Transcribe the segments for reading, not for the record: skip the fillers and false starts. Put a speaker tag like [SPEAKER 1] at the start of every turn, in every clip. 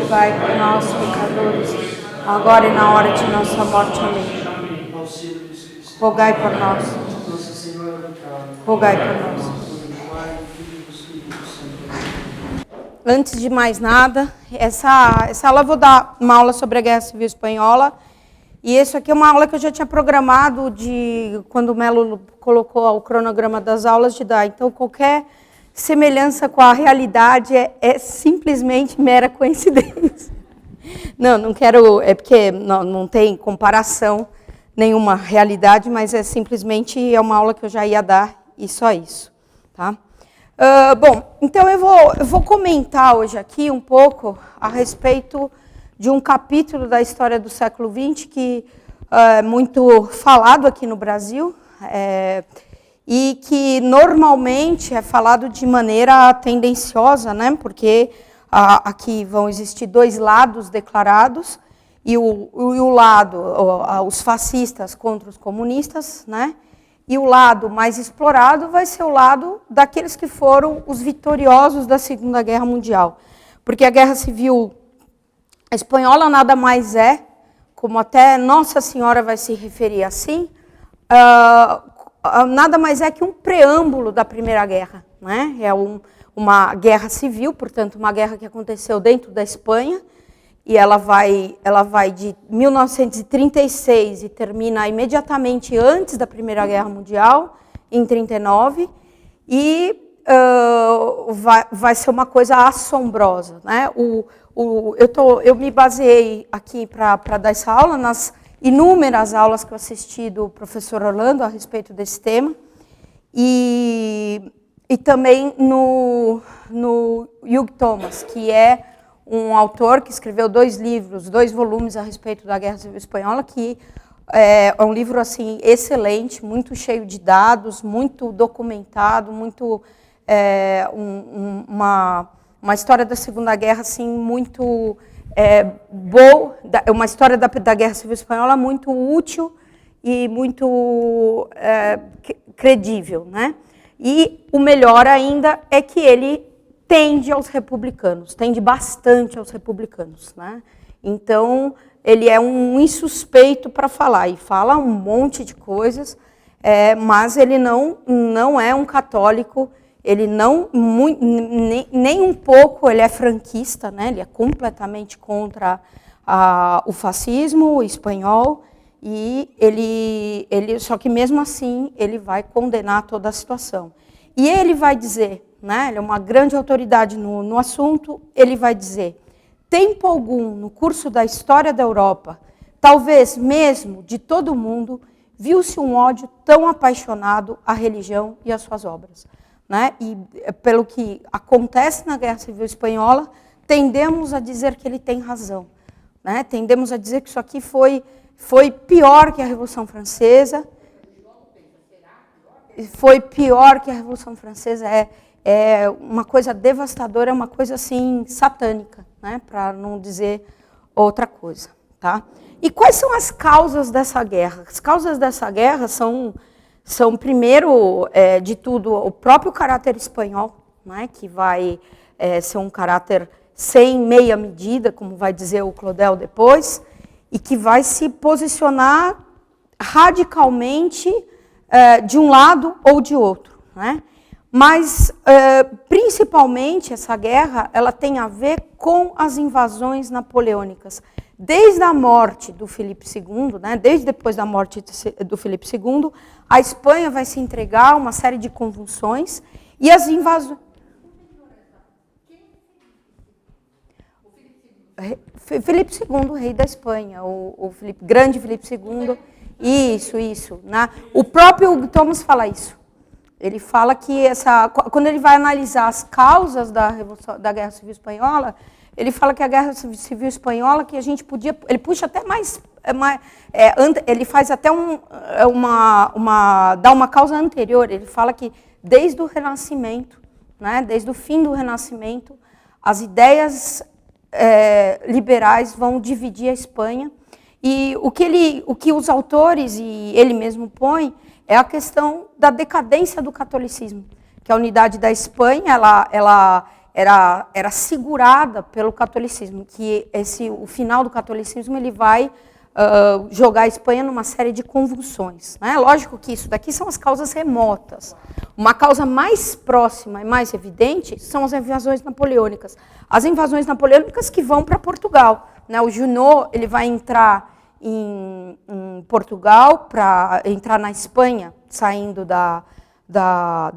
[SPEAKER 1] rogai por nós, pecadores, agora e na hora de nossa morte. Amém. Rogai por nós. Rogai por nós. Antes de mais nada, essa aula eu vou dar uma aula sobre a Guerra Civil Espanhola. E isso aqui é uma aula que eu já tinha programado de quando o Melo colocou o cronograma das aulas de dar. Então, qualquer semelhança com a realidade é simplesmente mera coincidência. Não quero, é porque não tem comparação nenhuma realidade, mas simplesmente é uma aula que eu já ia dar e só isso, tá? Bom, então eu vou comentar hoje aqui um pouco a respeito de um capítulo da história do século XX que é muito falado aqui no Brasil e que normalmente é falado de maneira tendenciosa, né? Porque aqui vão existir dois lados declarados e o lado, os fascistas contra os comunistas, né? E o lado mais explorado vai ser o lado daqueles que foram os vitoriosos da Segunda Guerra Mundial. Porque a Guerra Civil Espanhola nada mais é, como até Nossa Senhora vai se referir assim, nada mais é que um preâmbulo da Primeira Guerra, né? É uma guerra civil, portanto, uma guerra que aconteceu dentro da Espanha, e ela vai de 1936 e termina imediatamente antes da Primeira Guerra Mundial, em 1939, e vai ser uma coisa assombrosa, né? Eu me baseei aqui para dar essa aula nas inúmeras aulas que eu assisti do professor Orlando a respeito desse tema, e também no Hugh Thomas, que é um autor que escreveu 2 livros, 2 volumes a respeito da Guerra Civil Espanhola, que é um livro assim excelente, muito cheio de dados, muito documentado, muito uma história da Segunda Guerra assim muito boa, uma história da Guerra Civil Espanhola muito útil e muito credível, né? E o melhor ainda é que ele tende aos republicanos, tende bastante aos republicanos, né? Então, ele é um insuspeito para falar, e fala um monte de coisas, mas ele não é um católico, ele nem um pouco ele é franquista, né? Ele é completamente contra o fascismo espanhol, e ele só que mesmo assim ele vai condenar toda a situação. E ele vai dizer, né, ele é uma grande autoridade no assunto, ele vai dizer: tempo algum no curso da história da Europa, talvez mesmo de todo o mundo, viu-se um ódio tão apaixonado à religião e às suas obras. Né? E pelo que acontece na Guerra Civil Espanhola, tendemos a dizer que ele tem razão. Né? Tendemos a dizer que isso aqui foi pior que a Revolução Francesa. Foi pior que a Revolução Francesa, é uma coisa devastadora, é uma coisa assim satânica, né? Para não dizer outra coisa. Tá? E quais são as causas dessa guerra? As causas dessa guerra são primeiro de tudo, o próprio caráter espanhol, né? Que vai ser um caráter sem meia medida, como vai dizer o Claudel depois, e que vai se posicionar radicalmente de um lado ou de outro, né? Mas, principalmente, essa guerra ela tem a ver com as invasões napoleônicas. Desde a morte do Filipe II, né, desde depois da morte do Filipe II, a Espanha vai se entregar a uma série de convulsões e as invasões... Filipe II, rei da Espanha, o grande Filipe II... Isso. Né? O próprio Thomas fala isso. Ele fala que quando ele vai analisar as causas da Guerra Civil Espanhola, ele fala que a Guerra Civil Espanhola, que a gente podia... Ele puxa até mais ele faz até dá uma causa anterior. Ele fala que desde o Renascimento, né, desde o fim do Renascimento, as ideias liberais vão dividir a Espanha. E o que os autores e ele mesmo põe é a questão da decadência do catolicismo, que a unidade da Espanha era segurada pelo catolicismo, que o final do catolicismo ele vai jogar a Espanha numa série de convulsões. Né? Lógico que isso daqui são as causas remotas. Uma causa mais próxima e mais evidente são as invasões napoleônicas. As invasões napoleônicas que vão para Portugal. Né? O Junot ele vai entrar em Portugal, para entrar na Espanha, saindo da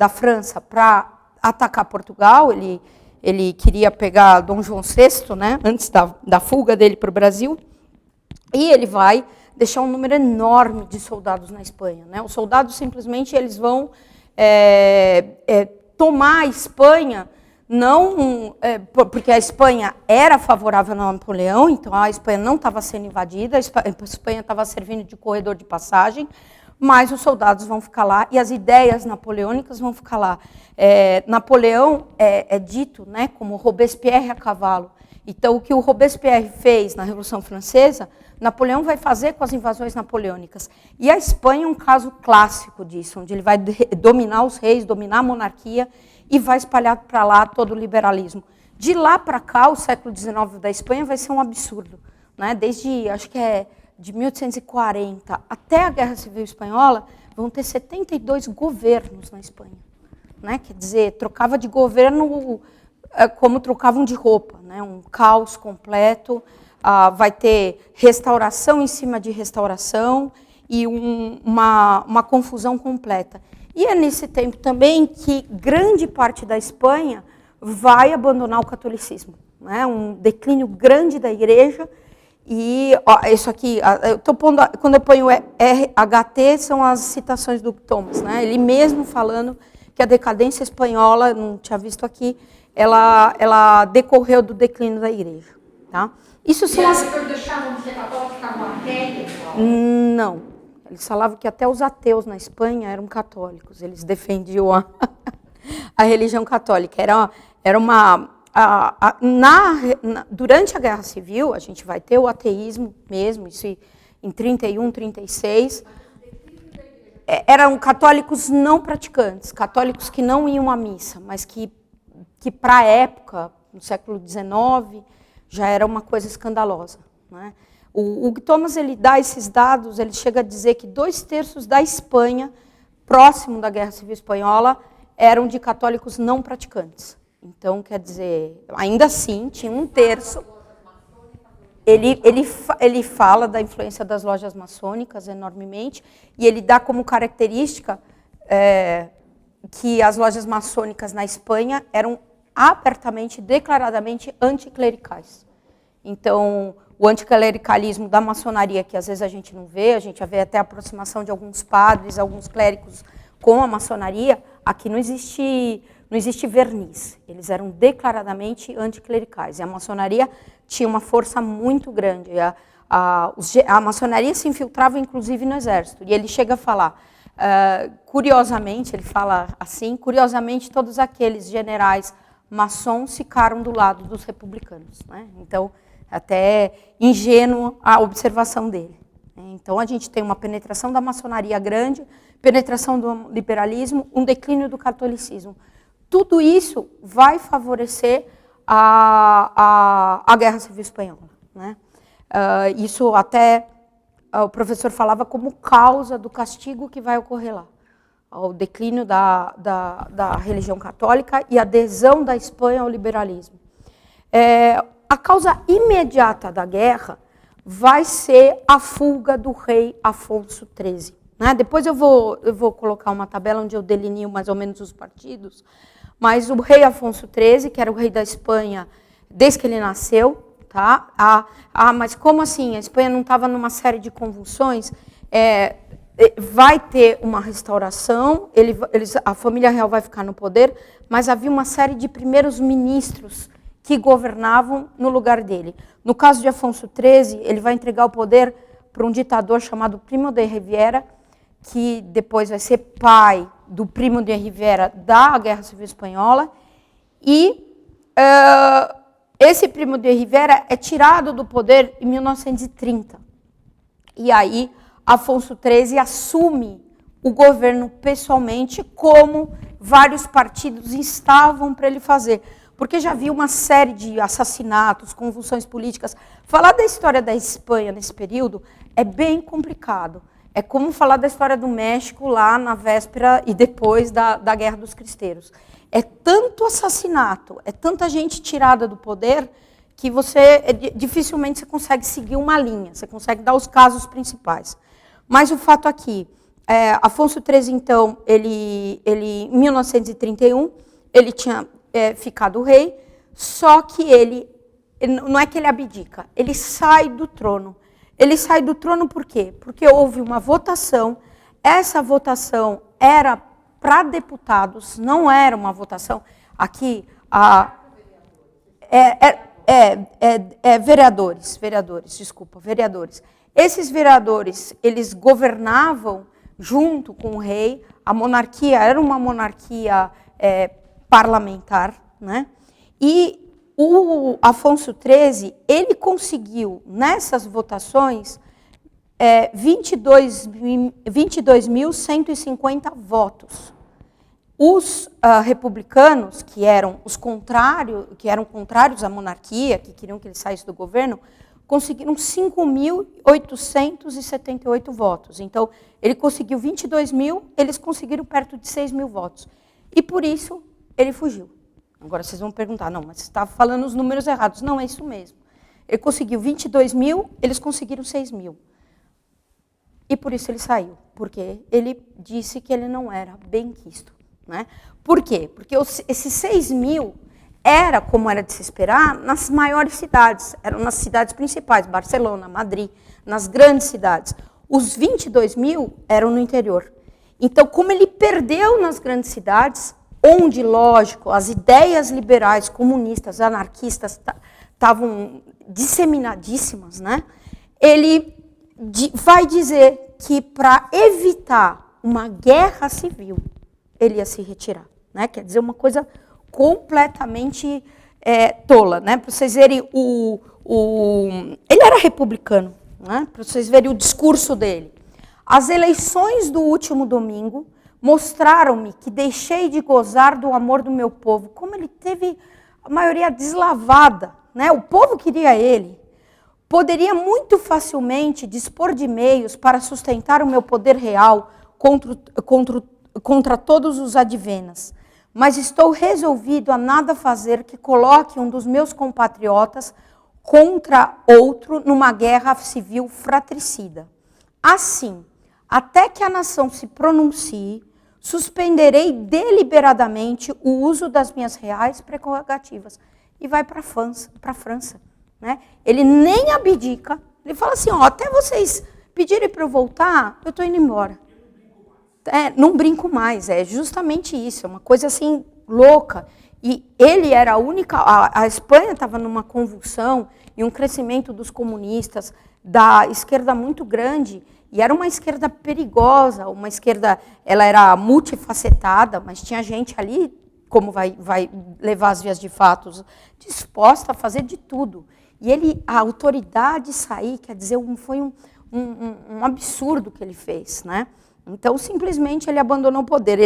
[SPEAKER 1] França para atacar Portugal. Ele queria pegar Dom João VI, né, antes da fuga dele para o Brasil, e ele vai deixar um número enorme de soldados na Espanha. Né? Os soldados simplesmente eles vão tomar a Espanha, não porque a Espanha era favorável a Napoleão, então a Espanha não estava sendo invadida, a Espanha estava servindo de corredor de passagem, mas os soldados vão ficar lá e as ideias napoleônicas vão ficar lá. Napoleão é dito, né, como Robespierre a cavalo. Então, o que o Robespierre fez na Revolução Francesa, Napoleão vai fazer com as invasões napoleônicas. E a Espanha é um caso clássico disso, onde ele vai dominar os reis, dominar a monarquia e vai espalhar para lá todo o liberalismo. De lá para cá, o século XIX da Espanha vai ser um absurdo. Né? Desde, acho que de 1840 até a Guerra Civil Espanhola, vão ter 72 governos na Espanha. Né? Quer dizer, trocava de governo como trocavam de roupa, né? Um caos completo, vai ter restauração em cima de restauração e uma confusão completa. E é nesse tempo também que grande parte da Espanha vai abandonar o catolicismo. Né? Um declínio grande da igreja. E isso aqui, quando eu ponho RHT, são as citações do Thomas. Né? Ele mesmo falando que a decadência espanhola, não tinha visto aqui, ela decorreu do declínio da igreja. Tá? Isso são as... deixavam de ser católicos, ficavam ateus? Não. Eles falavam que até os ateus na Espanha eram católicos. Eles defendiam a religião católica. Era uma... durante a Guerra Civil, a gente vai ter o ateísmo mesmo, isso em 31, 36. Eram católicos não praticantes, católicos que não iam à missa, mas que para a época, no século XIX, já era uma coisa escandalosa. Né? O Thomas ele dá esses dados, ele chega a dizer que 2/3 da Espanha, próximo da Guerra Civil Espanhola, eram de católicos não praticantes. Então, quer dizer, ainda assim, tinha 1/3. Ele fala da influência das lojas maçônicas enormemente, e ele dá como característica que as lojas maçônicas na Espanha eram abertamente, declaradamente anticlericais. Então, o anticlericalismo da maçonaria, que às vezes a gente não vê, a gente vê até a aproximação de alguns padres, alguns clérigos com a maçonaria, aqui não existe verniz. Eles eram declaradamente anticlericais. E a maçonaria tinha uma força muito grande. A maçonaria se infiltrava, inclusive, no exército. E ele chega a falar, curiosamente, ele fala assim, curiosamente, todos aqueles generais maçons ficaram do lado dos republicanos. Né? Então, até ingênuo a observação dele. Então, a gente tem uma penetração da maçonaria grande, penetração do liberalismo, um declínio do catolicismo. Tudo isso vai favorecer a Guerra Civil Espanhola. Né? Isso até o professor falava como causa do castigo que vai ocorrer lá. O declínio da religião católica e a adesão da Espanha ao liberalismo. A causa imediata da guerra vai ser a fuga do rei Afonso XIII. Né? Depois eu vou colocar uma tabela onde eu delineo mais ou menos os partidos, mas o rei Afonso XIII, que era o rei da Espanha desde que ele nasceu, tá? Mas como assim? A Espanha não estava numa série de convulsões? Vai ter uma restauração, a família real vai ficar no poder, mas havia uma série de primeiros ministros que governavam no lugar dele. No caso de Afonso XIII, ele vai entregar o poder para um ditador chamado Primo de Rivera, que depois vai ser pai do Primo de Rivera da Guerra Civil Espanhola, e esse Primo de Rivera é tirado do poder em 1930. E aí Afonso XIII assume o governo pessoalmente, como vários partidos instavam para ele fazer. porque já vi uma série de assassinatos, convulsões políticas. Falar da história da Espanha nesse período é bem complicado. É como falar da história do México lá na véspera e depois da Guerra dos Cristeiros. É tanto assassinato, é tanta gente tirada do poder, que dificilmente você consegue seguir uma linha, você consegue dar os casos principais. Mas o fato aqui, Afonso XIII, então, ele em 1931, ele tinha ficado rei, só que ele, não é que ele abdica, ele sai do trono. Ele sai do trono por quê? Porque houve uma votação, essa votação era para deputados, não era uma votação, aqui, vereadores. Esses vereadores, eles governavam junto com o rei, a monarquia era uma monarquia parlamentar, né? E o Afonso XIII, ele conseguiu, nessas votações, 22.150 votos. Os republicanos, que eram contrários à monarquia, que queriam que ele saísse do governo, conseguiram 5.878 votos. Então, ele conseguiu 22 mil, eles conseguiram perto de 6 mil votos. E, por isso, ele fugiu. Agora, vocês vão perguntar, não, mas você está falando os números errados. Não, é isso mesmo. Ele conseguiu 22 mil, eles conseguiram 6 mil. E, por isso, ele saiu. Porque ele disse que ele não era benquisto. Né? Por quê? Porque esses 6 mil era, como era de se esperar, nas maiores cidades. Eram nas cidades principais, Barcelona, Madrid, nas grandes cidades. Os 22 mil eram no interior. Então, como ele perdeu nas grandes cidades, onde, lógico, as ideias liberais, comunistas, anarquistas estavam disseminadíssimas, né? Ele vai dizer que, para evitar uma guerra civil, ele ia se retirar. Né? Quer dizer, uma coisa completamente tola. Né? Para vocês verem, ele era republicano, né? Para vocês verem o discurso dele. As eleições do último domingo mostraram-me que deixei de gozar do amor do meu povo. Como ele teve a maioria deslavada, né? O povo queria ele. Poderia muito facilmente dispor de meios para sustentar o meu poder real contra todos os advenas, mas estou resolvido a nada fazer que coloque um dos meus compatriotas contra outro numa guerra civil fratricida. Assim, até que a nação se pronuncie, suspenderei deliberadamente o uso das minhas reais prerrogativas. E vai para a França. Né? Ele nem abdica, ele fala assim, ó, até vocês pedirem para eu voltar, eu estou indo embora. Não brinco mais, é justamente isso, é uma coisa assim louca. E ele era a única, a Espanha estava numa convulsão e um crescimento dos comunistas, da esquerda muito grande, e era uma esquerda perigosa, uma esquerda, ela era multifacetada, mas tinha gente ali, como vai levar as vias de fato, disposta a fazer de tudo. E a autoridade sair, quer dizer, foi um absurdo que ele fez, né? Então, simplesmente, ele abandonou o poder.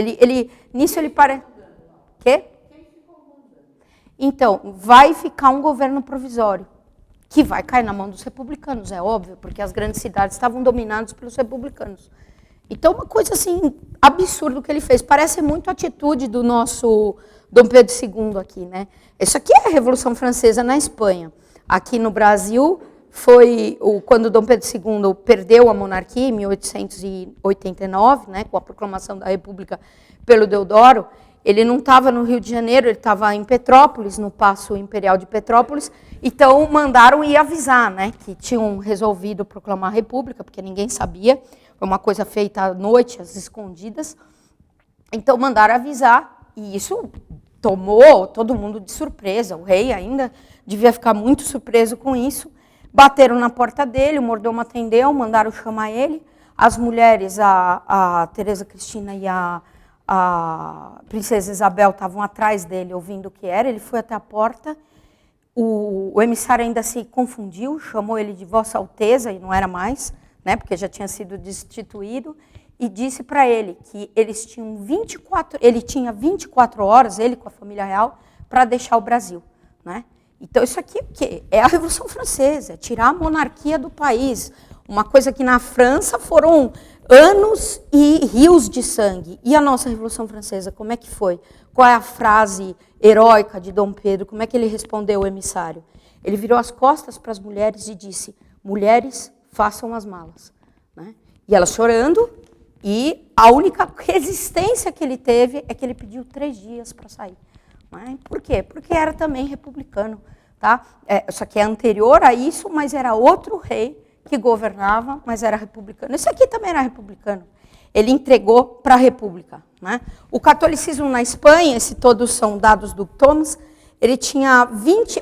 [SPEAKER 1] Nisso, ele parece... Quê? Então, vai ficar um governo provisório, que vai cair na mão dos republicanos, é óbvio, porque as grandes cidades estavam dominadas pelos republicanos. Então, uma coisa assim, absurda o que ele fez. Parece muito a atitude do nosso Dom Pedro II aqui, né? Isso aqui é a Revolução Francesa na Espanha. Aqui no Brasil... foi quando Dom Pedro II perdeu a monarquia, em 1889, né, com a proclamação da República pelo Deodoro. Ele não estava no Rio de Janeiro, ele estava em Petrópolis, no Paço Imperial de Petrópolis. Então, mandaram ir avisar, né, que tinham resolvido proclamar a República, porque ninguém sabia. Foi uma coisa feita à noite, às escondidas. Então, mandaram avisar, e isso tomou todo mundo de surpresa. O rei ainda devia ficar muito surpreso com isso. Bateram na porta dele, o mordomo atendeu, mandaram chamar ele. As mulheres, a Teresa Cristina e a Princesa Isabel estavam atrás dele, ouvindo o que era. Ele foi até a porta. O emissário ainda se confundiu, chamou ele de Vossa Alteza, e não era mais, né, porque já tinha sido destituído, e disse para ele que ele tinha 24 horas, ele com a família real, para deixar o Brasil, né? Então, isso aqui é o quê? É a Revolução Francesa, é tirar a monarquia do país. Uma coisa que na França foram anos e rios de sangue. E a nossa Revolução Francesa, como é que foi? Qual é a frase heróica de Dom Pedro? Como é que ele respondeu o emissário? Ele virou as costas para as mulheres e disse, mulheres, façam as malas. Né? E elas chorando, e a única resistência que ele teve é que ele pediu 3 dias para sair. Né? Por quê? Porque era também republicano. Tá? Só que é anterior a isso, mas era outro rei que governava, mas era republicano. Esse aqui também era republicano. Ele entregou para a república. Né? O catolicismo na Espanha, esse todos são dados do Thomas, ele tinha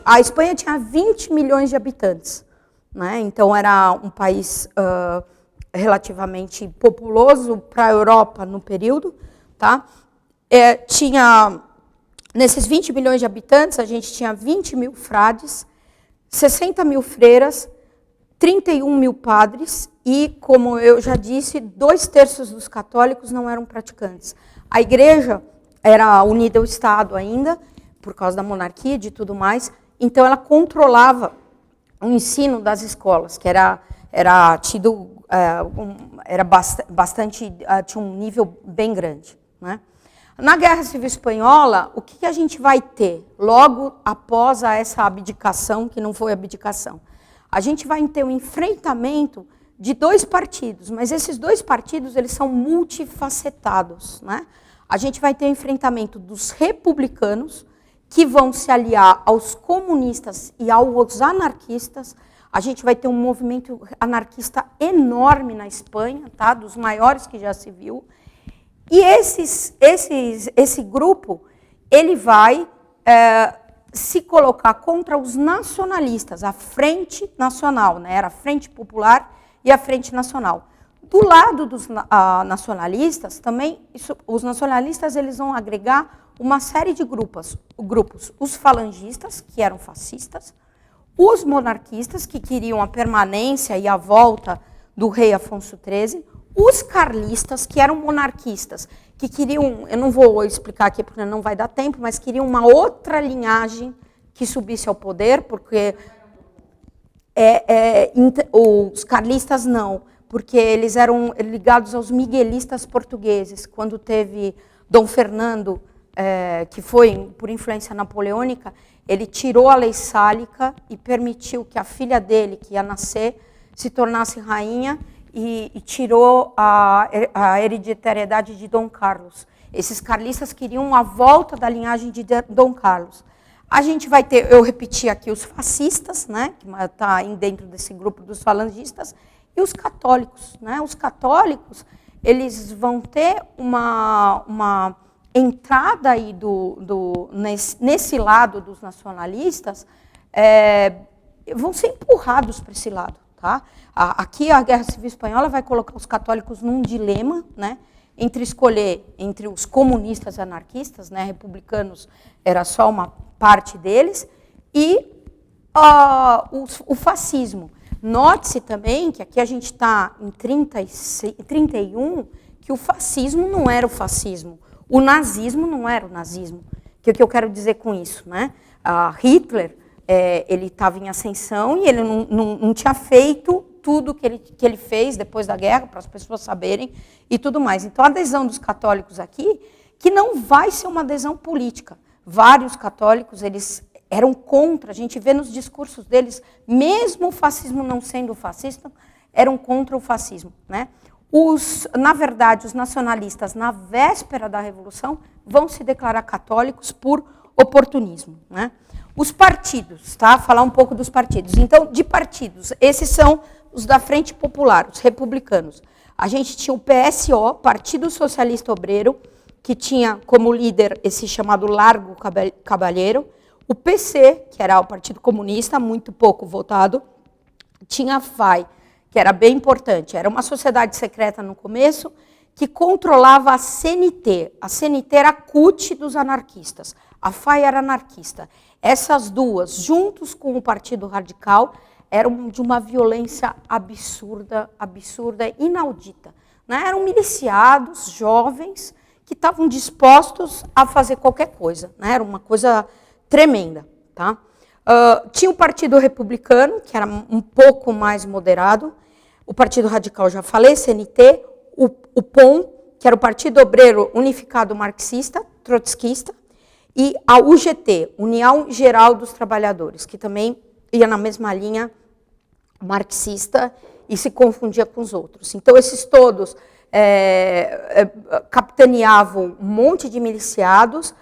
[SPEAKER 1] a Espanha tinha 20 milhões de habitantes. Né? Então era um país relativamente populoso para a Europa no período. Tá? Nesses 20 milhões de habitantes, a gente tinha 20 mil frades, 60 mil freiras, 31 mil padres e, como eu já disse, 2/3 dos católicos não eram praticantes. A igreja era unida ao Estado ainda, por causa da monarquia e de tudo mais, então ela controlava o ensino das escolas, que era bastante, tinha um nível bem grande. Né? Na Guerra Civil Espanhola, o que a gente vai ter logo após essa abdicação, que não foi abdicação? A gente vai ter um enfrentamento de 2 partidos, mas esses 2 partidos eles são multifacetados. Né? A gente vai ter o enfrentamento dos republicanos, que vão se aliar aos comunistas e aos anarquistas. A gente vai ter um movimento anarquista enorme na Espanha, tá? Dos maiores que já se viu. E esse grupo, ele vai se colocar contra os nacionalistas, a Frente Nacional, né? Era a Frente Popular e a Frente Nacional. Do lado dos nacionalistas, também, os nacionalistas eles vão agregar uma série de grupos. Os falangistas, que eram fascistas, os monarquistas, que queriam a permanência e a volta do rei Afonso XIII, os carlistas, que eram monarquistas, que queriam, eu não vou explicar aqui porque não vai dar tempo, mas queriam uma outra linhagem que subisse ao poder, porque os carlistas não, porque eles eram ligados aos miguelistas portugueses. Quando teve Dom Fernando, que foi por influência napoleônica, ele tirou a lei sálica e permitiu que a filha dele, que ia nascer, se tornasse rainha, e tirou a hereditariedade de Dom Carlos. Esses carlistas queriam a volta da linhagem de Dom Carlos. A gente vai ter, eu repeti aqui, os fascistas, né, que está dentro desse grupo dos falangistas, e os católicos. Né? Os católicos, eles vão ter uma entrada aí nesse lado dos nacionalistas, vão ser empurrados para esse lado. Tá? Aqui a Guerra Civil Espanhola vai colocar os católicos num dilema, né, entre escolher entre os comunistas e anarquistas, né, republicanos era só uma parte deles, e o fascismo. Note-se também que aqui a gente está em 31, que o fascismo não era o fascismo, o nazismo não era o nazismo. O que eu quero dizer com isso? Né? Hitler, ele estava em ascensão e ele não tinha feito tudo que ele fez depois da guerra, para as pessoas saberem, e tudo mais. Então, a adesão dos católicos aqui, que não vai ser uma adesão política. Vários católicos, eles eram contra, a gente vê nos discursos deles, mesmo o fascismo não sendo fascista, eram contra o fascismo. Né? Na verdade, os nacionalistas, na véspera da Revolução, vão se declarar católicos por oportunismo. Né? Os partidos, tá? Falar um pouco dos partidos. Então, de partidos, esses são os da Frente Popular, os republicanos. A gente tinha o PSO, Partido Socialista Obreiro, que tinha como líder esse chamado Largo Caballero. O PC, que era o Partido Comunista, muito pouco votado. Tinha a FAI, que era bem importante. Era uma sociedade secreta no começo, que controlava a CNT. A CNT era a CUT dos anarquistas. A FAI era anarquista. Essas duas, juntos com o Partido Radical, eram de uma violência absurda, inaudita. Né? Eram miliciados, jovens, que estavam dispostos a fazer qualquer coisa. Né? Era uma coisa tremenda. Tá? Tinha o Partido Republicano, que era um pouco mais moderado, o Partido Radical, já falei, CNT, o POM, que era o Partido Obreiro Unificado Marxista, trotskista, e a UGT, União Geral dos Trabalhadores, que também ia na mesma linha marxista e se confundia com os outros. Então, esses todos capitaneavam um monte de miliciados,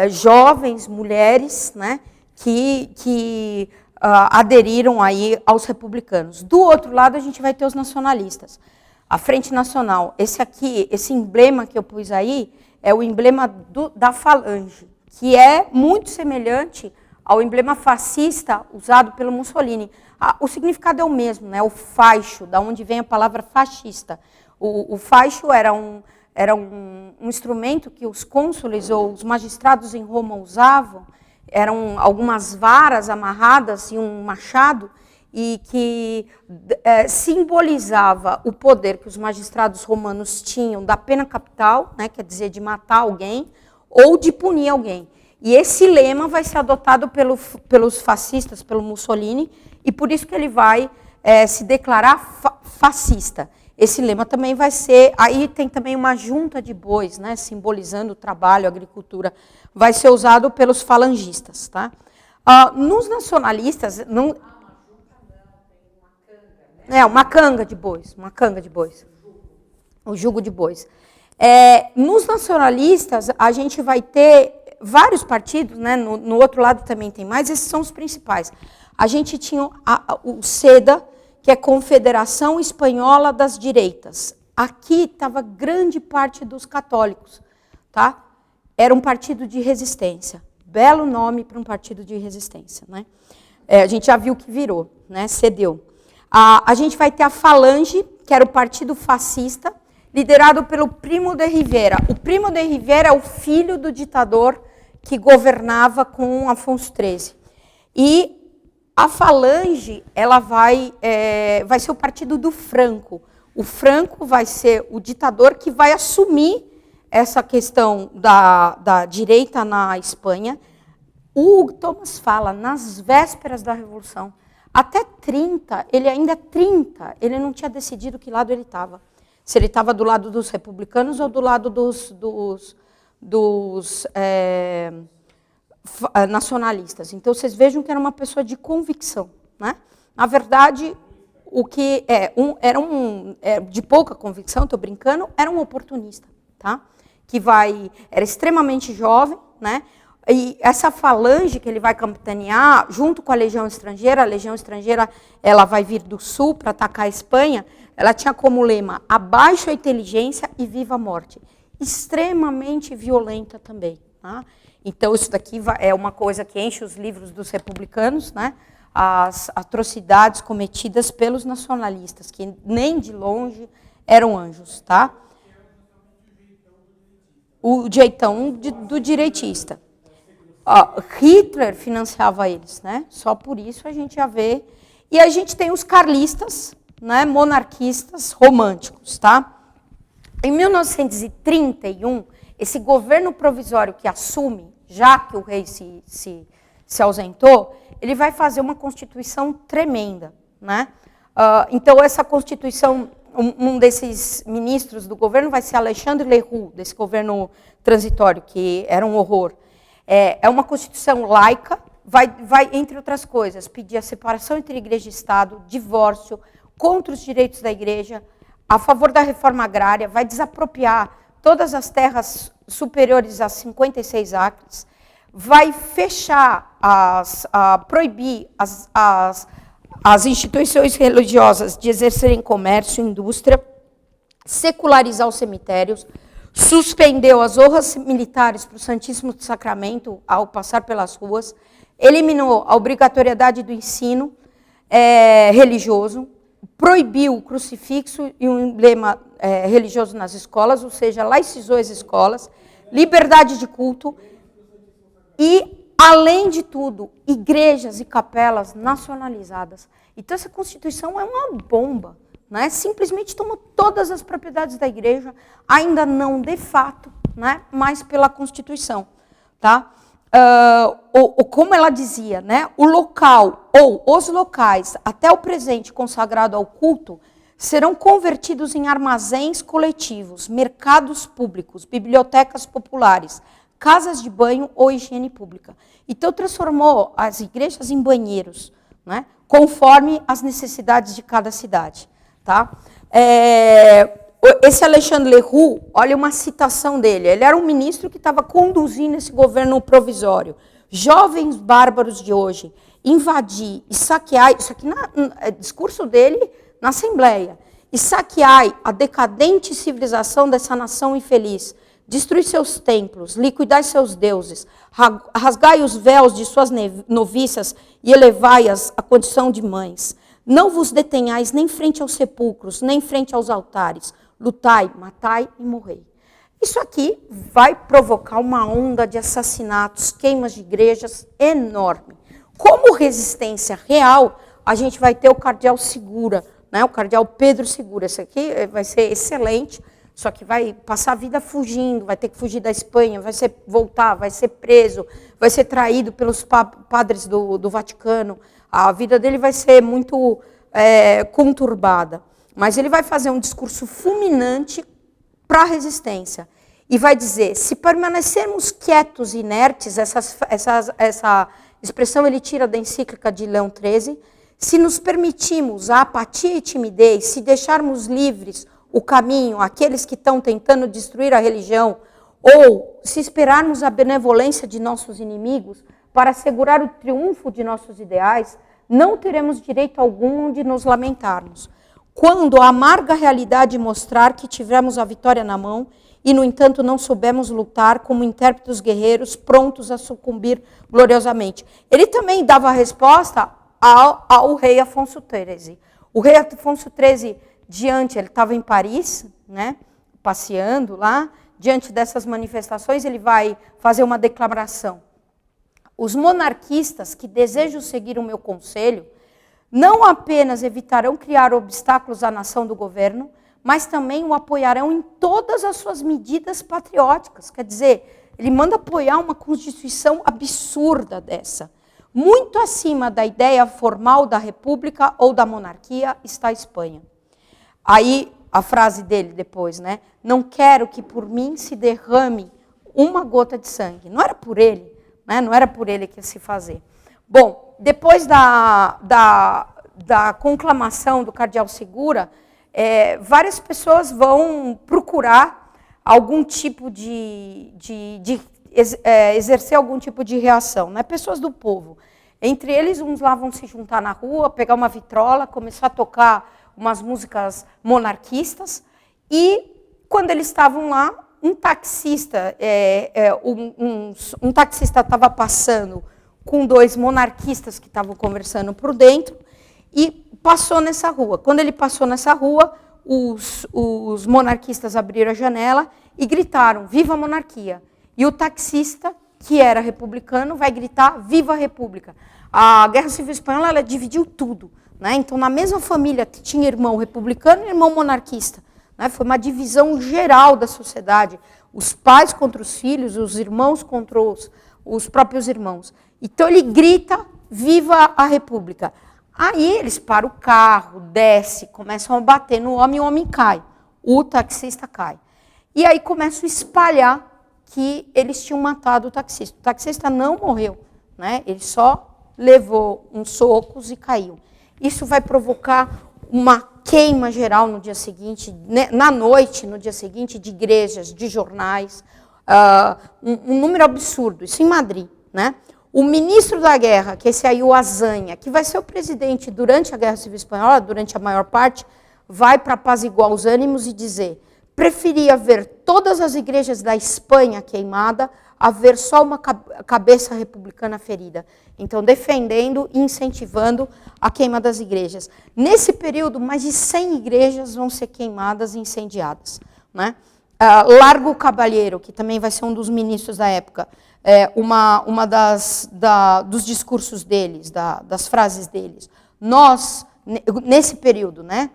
[SPEAKER 1] jovens, mulheres, né, que aderiram aí aos republicanos. Do outro lado, a gente vai ter os nacionalistas. A Frente Nacional, esse emblema que eu pus aí, é o emblema da Falange, que é muito semelhante ao emblema fascista usado pelo Mussolini. O significado é o mesmo, né? O faixo, da onde vem a palavra fascista. O faixo era um instrumento que os cônsules ou os magistrados em Roma usavam, eram algumas varas amarradas e um machado, e que simbolizava o poder que os magistrados romanos tinham da pena capital, né, quer dizer, de matar alguém, ou de punir alguém. E esse lema vai ser adotado pelos fascistas, pelo Mussolini, e por isso que ele vai se declarar fascista. Esse lema também vai ser... Aí tem também uma junta de bois, né, simbolizando o trabalho, a agricultura, vai ser usado pelos falangistas. Tá? Nos nacionalistas... uma canga de bois, o jugo de bois. Nos nacionalistas, a gente vai ter vários partidos, né? No outro lado também tem mais, esses são os principais. A gente tinha o CEDA, que é Confederação Espanhola das Direitas. Aqui estava grande parte dos católicos. Tá? Era um partido de resistência. Belo nome para um partido de resistência. Né? A gente já viu que virou, né? Cedeu. A gente vai ter a Falange, que era o partido fascista, liderado pelo Primo de Rivera. O Primo de Rivera é o filho do ditador que governava com Afonso XIII. E a Falange, ela vai ser o partido do Franco. O Franco vai ser o ditador que vai assumir essa questão da direita na Espanha. O Hugo Thomas fala, nas vésperas da Revolução, até 30, ele não tinha decidido que lado ele estava. Se ele estava do lado dos republicanos ou do lado dos nacionalistas. Então, vocês vejam que era uma pessoa de convicção. Né? Na verdade, o que era de pouca convicção, estou brincando, era um oportunista. Tá? Era extremamente jovem, né? E essa falange que ele vai capitanear, junto com a Legião Estrangeira ela vai vir do sul para atacar a Espanha, ela tinha como lema, abaixo a inteligência e viva a morte. Extremamente violenta também. Tá? Então, isso daqui é uma coisa que enche os livros dos republicanos, né? As atrocidades cometidas pelos nacionalistas, que nem de longe eram anjos. Tá? O jeitão do direitista. Hitler financiava eles, né? Só por isso a gente já vê. E a gente tem os carlistas, né? Monarquistas românticos. Tá? Em 1931, esse governo provisório que assume, já que o rei se ausentou, ele vai fazer uma constituição tremenda. Né? Então, essa constituição, um desses ministros do governo vai ser Alexandre Leroux, desse governo transitório, que era um horror. É uma constituição laica, vai, entre outras coisas, pedir a separação entre igreja e Estado, divórcio, contra os direitos da igreja, a favor da reforma agrária, vai desapropriar todas as terras superiores a 56 acres, vai fechar, proibir as instituições religiosas de exercerem comércio, indústria, secularizar os cemitérios, suspendeu as honras militares para o Santíssimo Sacramento ao passar pelas ruas, eliminou a obrigatoriedade do ensino religioso, proibiu o crucifixo e um emblema religioso nas escolas, ou seja, laicizou as escolas, liberdade de culto e, além de tudo, igrejas e capelas nacionalizadas. Então, essa Constituição é uma bomba. Né? Simplesmente tomou todas as propriedades da igreja, ainda não de fato, né? Mas pela Constituição. Tá? como ela dizia, né, o local ou os locais até o presente consagrado ao culto serão convertidos em armazéns coletivos, mercados públicos, bibliotecas populares, casas de banho ou higiene pública. Então transformou as igrejas em banheiros, né, conforme as necessidades de cada cidade. Tá? Esse Alexandre Leroux, olha uma citação dele, ele era um ministro que estava conduzindo esse governo provisório. Jovens bárbaros de hoje, invadir e saquear, isso aqui é discurso dele na Assembleia, e saqueai a decadente civilização dessa nação infeliz, destruir seus templos, liquidai seus deuses, rasgai os véus de suas noviças e elevai-as à condição de mães. Não vos detenhais nem frente aos sepulcros, nem frente aos altares. Lutai, matai e morrei. Isso aqui vai provocar uma onda de assassinatos, queimas de igrejas enorme. Como resistência real, a gente vai ter o cardeal Segura, né, o cardeal Pedro Segura. Esse aqui vai ser excelente, só que vai passar a vida fugindo, vai ter que fugir da Espanha, voltar, vai ser preso, vai ser traído pelos padres do Vaticano. A vida dele vai ser muito conturbada. Mas ele vai fazer um discurso fulminante para a resistência. E vai dizer, se permanecermos quietos e inertes, essa expressão ele tira da encíclica de Leão XIII, se nos permitimos a apatia e timidez, se deixarmos livres o caminho àqueles que estão tentando destruir a religião, ou se esperarmos a benevolência de nossos inimigos para assegurar o triunfo de nossos ideais, não teremos direito algum de nos lamentarmos. Quando a amarga realidade mostrar que tivemos a vitória na mão e, no entanto, não soubemos lutar como intérpretes guerreiros prontos a sucumbir gloriosamente. Ele também dava a resposta ao rei Afonso XIII. O rei Afonso XIII, ele estava em Paris, né, passeando lá, diante dessas manifestações, ele vai fazer uma declaração. Os monarquistas que desejam seguir o meu conselho não apenas evitarão criar obstáculos à nação do governo, mas também o apoiarão em todas as suas medidas patrióticas. Quer dizer, ele manda apoiar uma constituição absurda dessa. Muito acima da ideia formal da república ou da monarquia está a Espanha. Aí, a frase dele depois, né? Não quero que por mim se derrame uma gota de sangue. Não era por ele, né? Não era por ele que ia se fazer. Bom, depois da conclamação do cardeal Segura, várias pessoas vão procurar algum tipo exercer algum tipo de reação, né? Pessoas do povo. Entre eles, uns lá vão se juntar na rua, pegar uma vitrola, começar a tocar umas músicas monarquistas, e quando eles estavam lá, um taxista estava passando com dois monarquistas que estavam conversando por dentro, e passou nessa rua. Quando ele passou nessa rua, os monarquistas abriram a janela e gritaram, viva a monarquia. E o taxista, que era republicano, vai gritar, viva a república. A Guerra Civil Espanhola, ela dividiu tudo, né? Então, na mesma família tinha irmão republicano e irmão monarquista, né? Foi uma divisão geral da sociedade. Os pais contra os filhos, os irmãos contra os próprios irmãos. Então, ele grita, viva a república. Aí, eles param o carro, desce, começam a bater no homem, e o homem cai. O taxista cai. E aí, começam a espalhar que eles tinham matado o taxista. O taxista não morreu, né? Ele só levou uns socos e caiu. Isso vai provocar uma queima geral no dia seguinte, na noite, no dia seguinte, de igrejas, de jornais, um número absurdo, isso em Madrid, né? O ministro da guerra, que esse aí, o Azanha, que vai ser o presidente durante a Guerra Civil Espanhola, durante a maior parte, vai para apaziguar os ânimos e dizer, preferia ver todas as igrejas da Espanha queimada a ver só uma cabeça republicana ferida. Então, defendendo e incentivando a queima das igrejas. Nesse período, mais de 100 igrejas vão ser queimadas e incendiadas, né? Largo Caballero, que também vai ser um dos ministros da época, dos discursos deles, das frases deles. Nós, nesse período, né?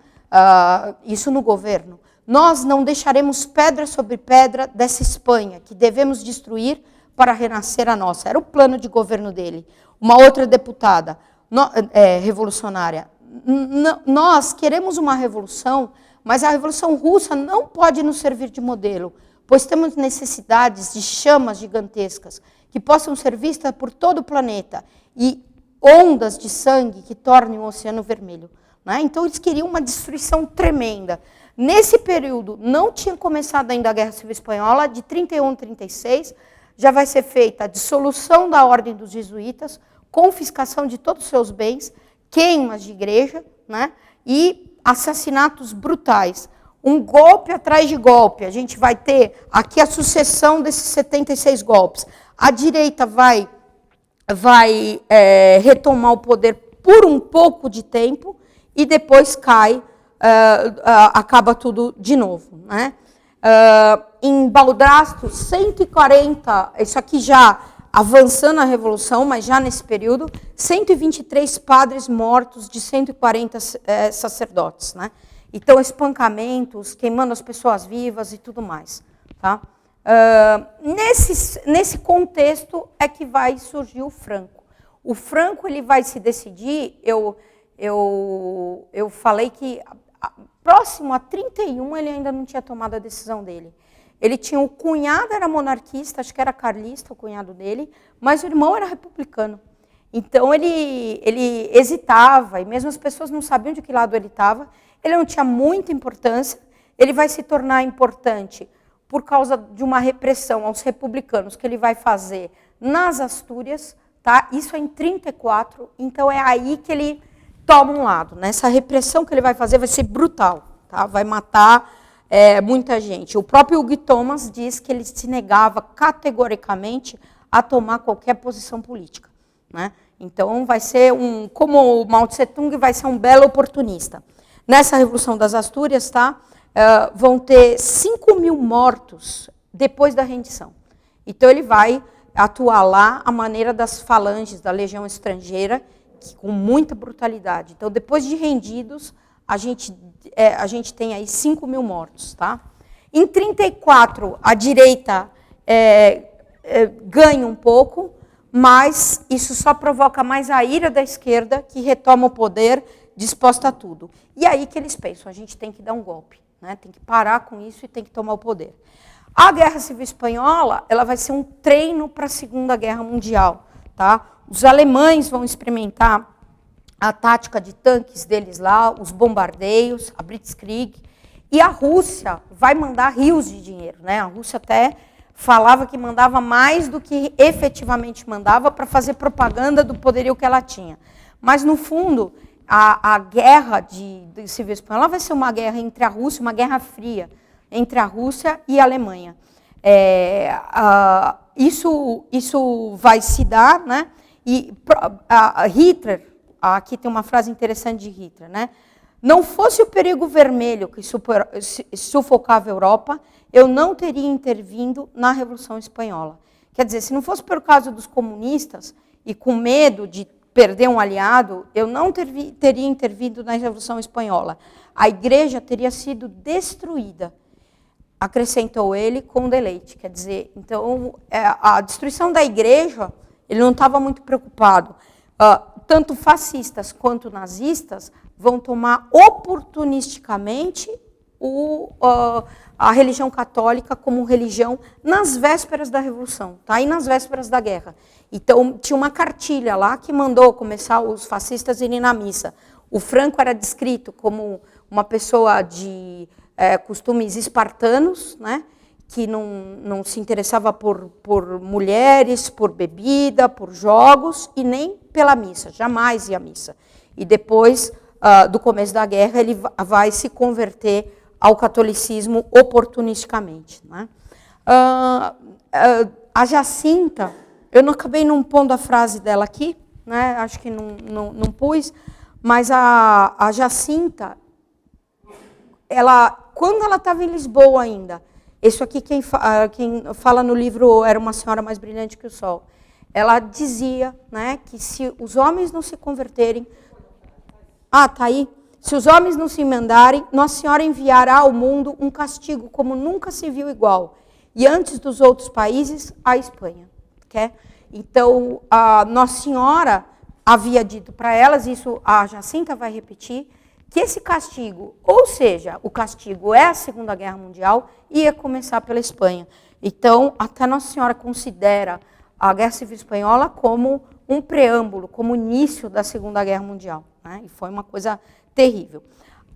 [SPEAKER 1] Isso no governo, nós não deixaremos pedra sobre pedra dessa Espanha, que devemos destruir para renascer a nossa. Era o plano de governo dele. Uma outra deputada revolucionária. Nós queremos uma revolução, mas a Revolução Russa não pode nos servir de modelo, pois temos necessidades de chamas gigantescas que possam ser vistas por todo o planeta e ondas de sangue que tornem o oceano vermelho. Né? Então, eles queriam uma destruição tremenda. Nesse período, não tinha começado ainda a Guerra Civil Espanhola, de 31 a 36, já vai ser feita a dissolução da Ordem dos Jesuítas, confiscação de todos os seus bens, queimas de igreja, né? E assassinatos brutais. Um golpe atrás de golpe. A gente vai ter aqui a sucessão desses 76 golpes. A direita vai retomar o poder por um pouco de tempo e depois cai, acaba tudo de novo. Né? Em Baldrasto, 140, isso aqui já avançando a Revolução, mas já nesse período, 123 padres mortos de 140 sacerdotes. Né? Então, espancamentos, queimando as pessoas vivas e tudo mais. Tá? Nesse contexto é que vai surgir o Franco. O Franco ele vai se decidir, eu falei que próximo a 31 ele ainda não tinha tomado a decisão dele. Ele tinha o cunhado, era monarquista, acho que era carlista o cunhado dele, mas o irmão era republicano. Então ele hesitava, e mesmo as pessoas não sabiam de que lado ele estava. Ele não tinha muita importância, ele vai se tornar importante por causa de uma repressão aos republicanos que ele vai fazer nas Astúrias, tá? Isso é em 34, então é aí que ele toma um lado. Né? Essa repressão que ele vai fazer vai ser brutal, tá? Vai matar muita gente. O próprio Hugo Thomas diz que ele se negava categoricamente a tomar qualquer posição política. Né? Então vai ser como o Mao Tse Tung vai ser um belo oportunista. Nessa Revolução das Astúrias, tá? Vão ter 5.000 mortos depois da rendição. Então ele vai atuar lá à maneira das falanges da Legião Estrangeira, com muita brutalidade. Então, depois de rendidos, a gente tem aí 5.000 mortos. Tá? Em 34, a direita ganha um pouco, mas isso só provoca mais a ira da esquerda, que retoma o poder, disposta a tudo. E aí que eles pensam, a gente tem que dar um golpe, né? Tem que parar com isso e tem que tomar o poder. A Guerra Civil Espanhola ela vai ser um treino para a Segunda Guerra Mundial. Tá? Os alemães vão experimentar a tática de tanques deles lá, os bombardeios, a Blitzkrieg, e a Rússia vai mandar rios de dinheiro. Né? A Rússia até falava que mandava mais do que efetivamente mandava para fazer propaganda do poderio que ela tinha. Mas, no fundo, a guerra de Civil Espanhola vai ser uma guerra entre a Rússia, uma guerra fria, entre a Rússia e a Alemanha. Isso vai se dar, né? E Hitler, aqui tem uma frase interessante de Hitler, né? Não fosse o perigo vermelho que sufocava a Europa, eu não teria intervindo na Revolução Espanhola. Quer dizer, se não fosse por causa dos comunistas e com medo de perder um aliado, eu não teria intervindo na Revolução Espanhola. A igreja teria sido destruída, acrescentou ele com deleite. Quer dizer, então, a destruição da igreja, ele não estava muito preocupado. Tanto fascistas quanto nazistas vão tomar oportunisticamente a religião católica como religião nas vésperas da Revolução, tá? E nas vésperas da guerra. Então, tinha uma cartilha lá que mandou começar os fascistas a irem na missa. O Franco era descrito como uma pessoa de costumes espartanos, né? Que não se interessava por mulheres, por bebida, por jogos e nem pela missa, jamais ia à missa. E depois do começo da guerra, ele vai se converter ao catolicismo oportunisticamente. Né? A Jacinta, eu não acabei não pondo a frase dela aqui, né? Acho que não pus, mas a Jacinta, quando ela estava em Lisboa ainda, isso aqui quem fala no livro Era uma Senhora Mais Brilhante que o Sol, ela dizia, né, que se os homens não se converterem... tá aí. Se os homens não se emendarem, Nossa Senhora enviará ao mundo um castigo como nunca se viu igual. E antes dos outros países, a Espanha. quer. Então, a Nossa Senhora havia dito para elas, isso a Jacinta vai repetir, que esse castigo, ou seja, o castigo é a Segunda Guerra Mundial, ia começar pela Espanha. Então, até Nossa Senhora considera a Guerra Civil Espanhola como um preâmbulo, como início da Segunda Guerra Mundial, né? E foi uma coisa terrível.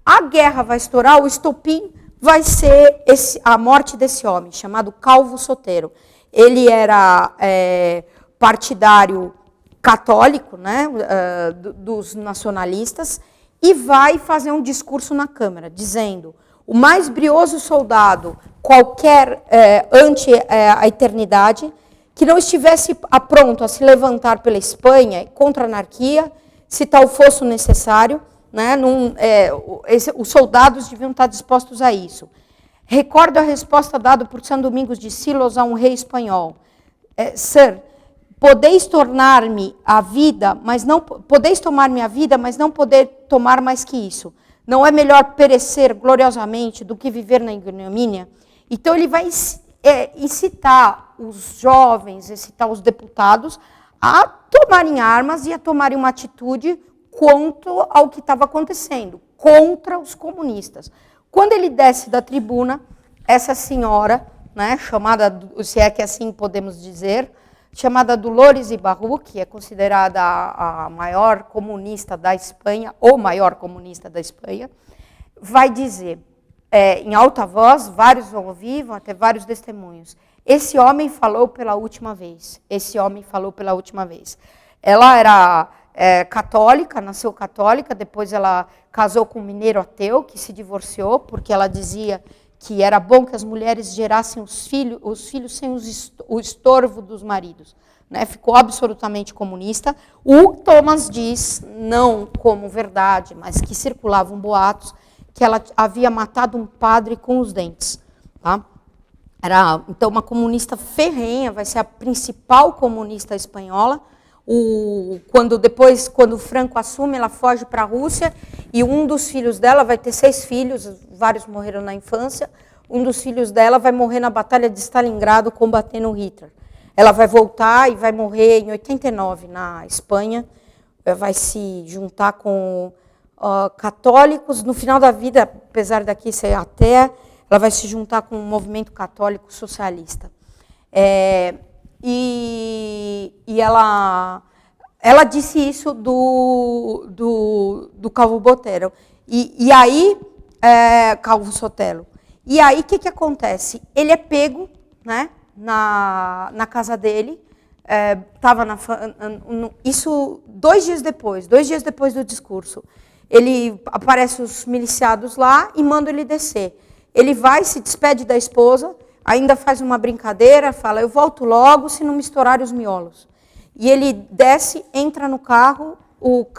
[SPEAKER 1] A guerra vai estourar, o estopim vai ser a morte desse homem, chamado Calvo Sotero. Ele era partidário católico, né, dos nacionalistas, e vai fazer um discurso na Câmara, dizendo: o mais brioso soldado, qualquer ante a eternidade, que não estivesse pronto a se levantar pela Espanha contra a anarquia, se tal fosse necessário, né, os soldados deviam estar dispostos a isso. Recordo a resposta dada por São Domingos de Silos a um rei espanhol: Sir, podeis tomar-me a vida, mas não poder tomar mais que isso. Não é melhor perecer gloriosamente do que viver na ignomínia? Então ele vai incitar os jovens, incitar os deputados a tomarem armas e a tomarem uma atitude quanto ao que estava acontecendo, contra os comunistas. Quando ele desce da tribuna, essa senhora, né, chamada, se é que assim podemos dizer, chamada Dolores Ibarru, que é considerada a maior comunista da Espanha, ou maior comunista da Espanha, vai dizer, em alta voz, vários vão ouvir, vão ter vários testemunhos: esse homem falou pela última vez, esse homem falou pela última vez. Ela era católica, nasceu católica, depois ela casou com um mineiro ateu, que se divorciou, porque ela dizia que era bom que as mulheres gerassem os filhos sem o estorvo dos maridos. Né? Ficou absolutamente comunista. O Thomas diz, não como verdade, mas que circulavam boatos, que ela havia matado um padre com os dentes. Tá? Era, então, uma comunista ferrenha, vai ser a principal comunista espanhola. Quando o Franco assume, ela foge para a Rússia, e um dos filhos dela vai ter 6 filhos, vários morreram na infância, um dos filhos dela vai morrer na Batalha de Stalingrado combatendo o Hitler. Ela vai voltar e vai morrer em 89 na Espanha, vai se juntar com católicos. No final da vida, apesar daqui ser ateia, ela vai se juntar com um movimento católico socialista. E ela disse isso do Calvo Sotero. E aí, Calvo Sotelo. E aí, o que acontece? Ele é pego, né, na casa dele. Isso 2 dias depois do discurso. Ele aparece os miliciados lá e manda ele descer. Ele vai, se despede da esposa, ainda faz uma brincadeira, fala: eu volto logo se não me estourarem os miolos. E ele desce, entra no carro,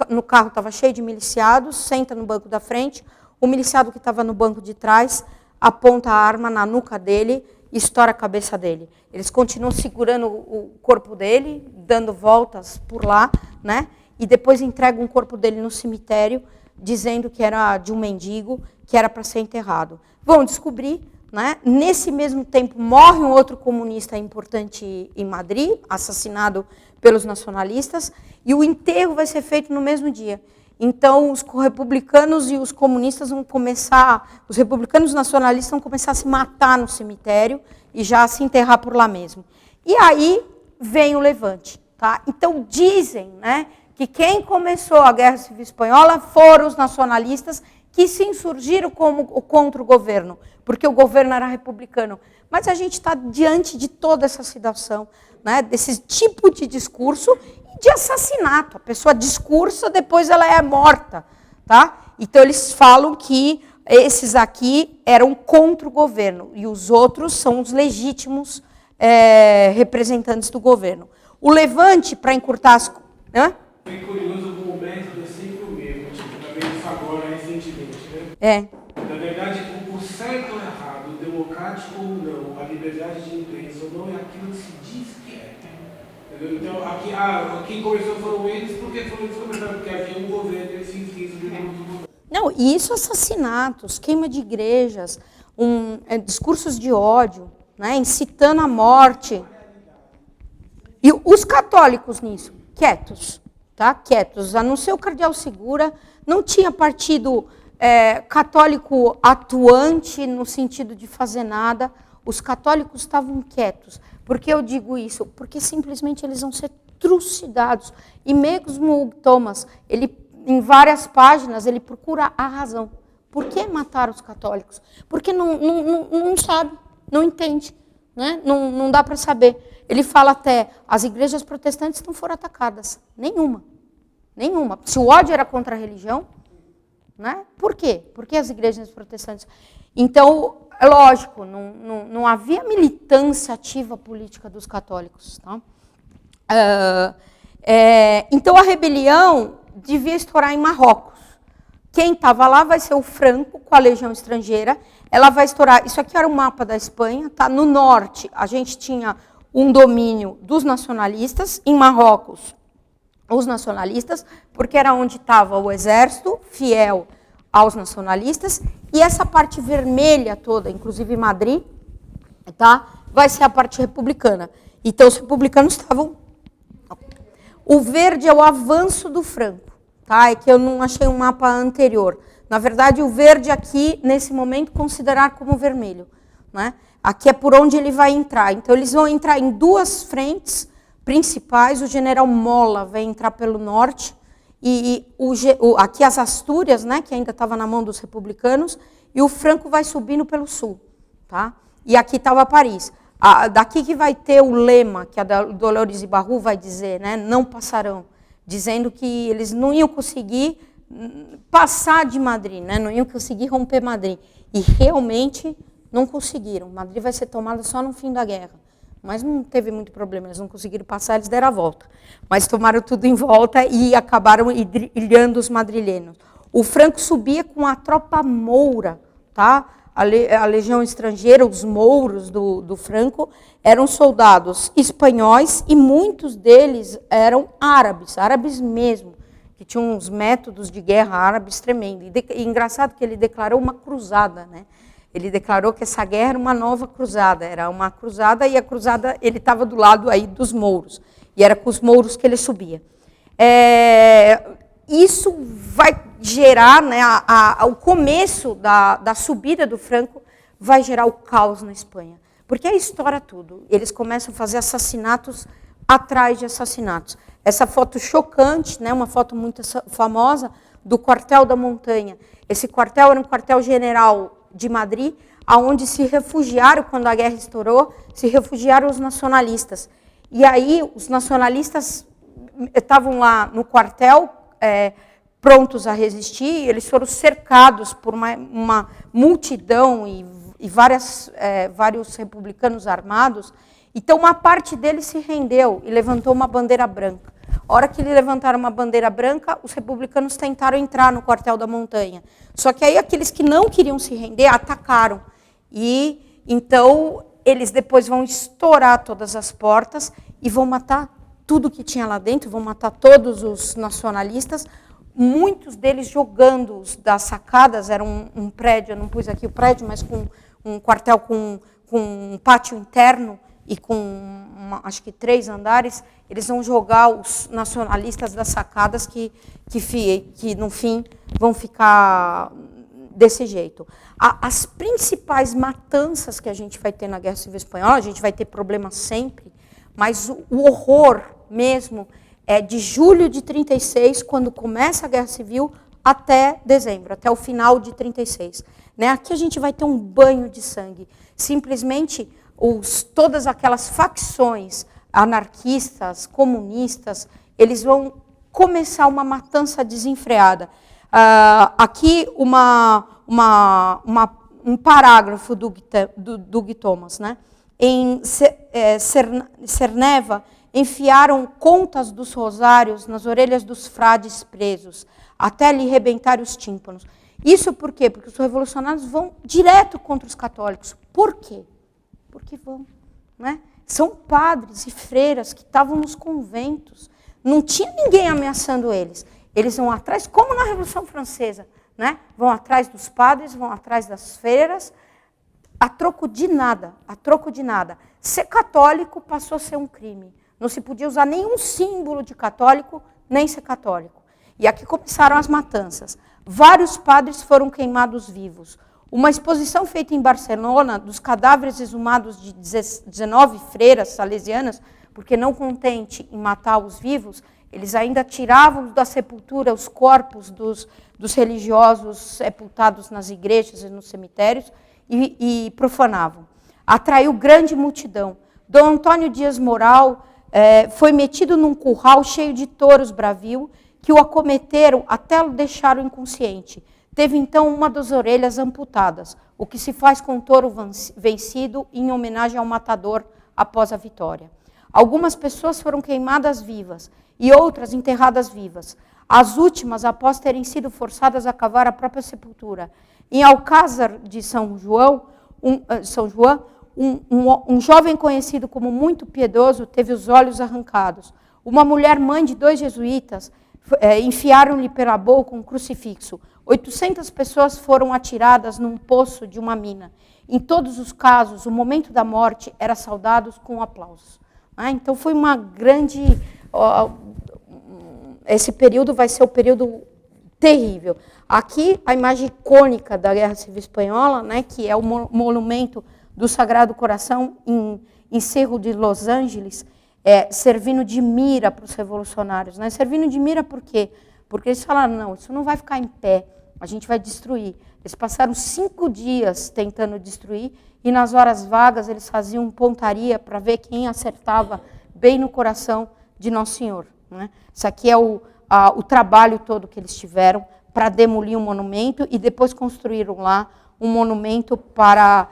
[SPEAKER 1] no carro estava cheio de miliciados, senta no banco da frente, o miliciado que estava no banco de trás aponta a arma na nuca dele e estoura a cabeça dele. Eles continuam segurando o corpo dele, dando voltas por lá, né? E depois entregam o corpo dele no cemitério, dizendo que era de um mendigo, que era para ser enterrado. Vão descobrir, né? Nesse mesmo tempo, morre um outro comunista importante em Madrid, assassinado pelos nacionalistas, e o enterro vai ser feito no mesmo dia. Então, os republicanos e os comunistas vão começar, os republicanos nacionalistas vão começar a se matar no cemitério e já se enterrar por lá mesmo. E aí vem o levante. Tá? Então, dizem, né, que quem começou a Guerra Civil Espanhola foram os nacionalistas que se insurgiram contra o governo, porque o governo era republicano. Mas a gente está diante de toda essa situação, né, desse tipo de discurso e de assassinato. A pessoa discursa, depois ela é morta. Tá? Então, eles falam que esses aqui eram contra o governo e os outros são os legítimos representantes do governo. O levante, para encurtar as...
[SPEAKER 2] Bem curioso, o método é sempre o mesmo, tipo, também isso agora recentemente, né? Na verdade, o certo ou errado, o democrático ou não, a liberdade de imprensa ou não, é aquilo que se diz que é. Entendeu? Então, aqui, quem começou foram eles, porque foram eles que começaram, porque havia um governo, eles se inscritam dentro do governo.
[SPEAKER 1] Não, e isso, assassinatos, queima de igrejas, discursos de ódio, né, incitando a morte. E os católicos nisso, quietos, tá? Quietos. A não ser o cardeal Segura, não tinha partido católico atuante no sentido de fazer nada. Os católicos estavam quietos. Por que eu digo isso? Porque simplesmente eles vão ser trucidados. E mesmo o Thomas, ele, em várias páginas, ele procura a razão. Por que matar os católicos? Porque não sabe, não entende, né? Não dá para saber. Ele fala até, as igrejas protestantes não foram atacadas. Nenhuma. Se o ódio era contra a religião, né? Por quê? Por que as igrejas protestantes? Então, é lógico, não havia militância ativa política dos católicos. Tá? Então, a rebelião devia estourar em Marrocos. Quem estava lá vai ser o Franco, com a legião estrangeira. Ela vai estourar. Isso aqui era o mapa da Espanha. Tá? No norte, a gente tinha um domínio dos nacionalistas. Em Marrocos, os nacionalistas, porque era onde estava o exército, fiel aos nacionalistas. E essa parte vermelha toda, inclusive Madrid, tá? Vai ser a parte republicana. Então, os republicanos estavam... O verde é o avanço do Franco. Tá? É que eu não achei um mapa anterior. Na verdade, o verde aqui, nesse momento, considerar como vermelho. Né? Aqui é por onde ele vai entrar. Então, eles vão entrar em duas frentes principais. O general Mola vai entrar pelo norte. E aqui as Astúrias, né, que ainda estava na mão dos republicanos. E o Franco vai subindo pelo sul. Tá? E aqui estava Paris. Daqui que vai ter o lema, que a Dolores Ibarru vai dizer, né, não passarão. Dizendo que eles não iam conseguir passar de Madrid, né? Não iam conseguir romper Madrid. E realmente não conseguiram. Madrid vai ser tomada só no fim da guerra. Mas não teve muito problema, eles não conseguiram passar, eles deram a volta. Mas tomaram tudo em volta e acabaram ilhando os madrilenos. O Franco subia com a tropa moura, tá? A legião estrangeira, os mouros do Franco, eram soldados espanhóis e muitos deles eram árabes mesmo, que tinham uns métodos de guerra árabes tremendos. E engraçado que ele declarou uma cruzada, né? Ele declarou que essa guerra era uma nova cruzada, era uma cruzada e a cruzada, ele estava do lado aí dos mouros, e era com os mouros que ele subia. Isso vai gerar, né, o começo da subida do Franco, vai gerar o caos na Espanha. Porque aí estoura tudo. Eles começam a fazer assassinatos atrás de assassinatos. Essa foto chocante, né, uma foto muito famosa, do quartel da montanha. Esse quartel era um quartel-general de Madrid, onde se refugiaram, quando a guerra estourou, se refugiaram os nacionalistas. E aí os nacionalistas estavam lá no quartel, prontos a resistir, eles foram cercados por uma multidão e vários republicanos armados. Então, uma parte deles se rendeu e levantou uma bandeira branca. A hora que eles levantaram uma bandeira branca, os republicanos tentaram entrar no quartel da montanha. Só que aí aqueles que não queriam se render atacaram. E então eles depois vão estourar todas as portas e vão matar tudo que tinha lá dentro, vão matar todos os nacionalistas, muitos deles jogando-os das sacadas. Era um prédio, eu não pus aqui o prédio, mas com um quartel com um pátio interno e com, acho que 3 andares, eles vão jogar os nacionalistas das sacadas que no fim, vão ficar desse jeito. As principais matanças que a gente vai ter na Guerra Civil Espanhola, a gente vai ter problemas sempre, mas o horror mesmo é de julho de 36, quando começa a Guerra Civil, até dezembro, até o final de 36. Né? Aqui a gente vai ter um banho de sangue. Simplesmente todas aquelas facções anarquistas, comunistas, eles vão começar uma matança desenfreada. Aqui um parágrafo do Gui Thomas. Né? Em Cerneva, enfiaram contas dos rosários nas orelhas dos frades presos, até lhe rebentar os tímpanos. Isso por quê? Porque os revolucionários vão direto contra os católicos. Por quê? Porque vão. Né? São padres e freiras que estavam nos conventos. Não tinha ninguém ameaçando eles. Eles vão atrás, como na Revolução Francesa. Né? Vão atrás dos padres, vão atrás das freiras, a troco de nada, a troco de nada. Ser católico passou a ser um crime. Não se podia usar nenhum símbolo de católico, nem ser católico. E aqui começaram as matanças. Vários padres foram queimados vivos. Uma exposição feita em Barcelona dos cadáveres exumados de 19 freiras salesianas, porque não contente em matar os vivos, eles ainda tiravam da sepultura os corpos dos religiosos sepultados nas igrejas e nos cemitérios e profanavam. Atraiu grande multidão. Dom Antônio Dias Moral foi metido num curral cheio de touros bravio que o acometeram até o deixaram inconsciente. Teve então uma das orelhas amputadas, o que se faz com o touro vencido em homenagem ao matador após a vitória. Algumas pessoas foram queimadas vivas e outras enterradas vivas. As últimas após terem sido forçadas a cavar a própria sepultura. Em Alcázar de São João, um jovem conhecido como muito piedoso teve os olhos arrancados. Uma mulher mãe de 2 jesuítas enfiaram-lhe pela boca um crucifixo. 800 pessoas foram atiradas num poço de uma mina. Em todos os casos, o momento da morte era saudado com aplausos. Então foi uma grande... Esse período vai ser o período terrível. Aqui, a imagem icônica da Guerra Civil Espanhola, que é o monumento do Sagrado Coração em Cerro de Los Angeles, servindo de mira para os revolucionários. Servindo de mira por quê? Porque eles falaram, não, isso não vai ficar em pé, a gente vai destruir. Eles passaram 5 dias tentando destruir e nas horas vagas eles faziam pontaria para ver quem acertava bem no coração de Nosso Senhor. Isso aqui é o trabalho todo que eles tiveram para demolir um monumento e depois construíram lá um monumento para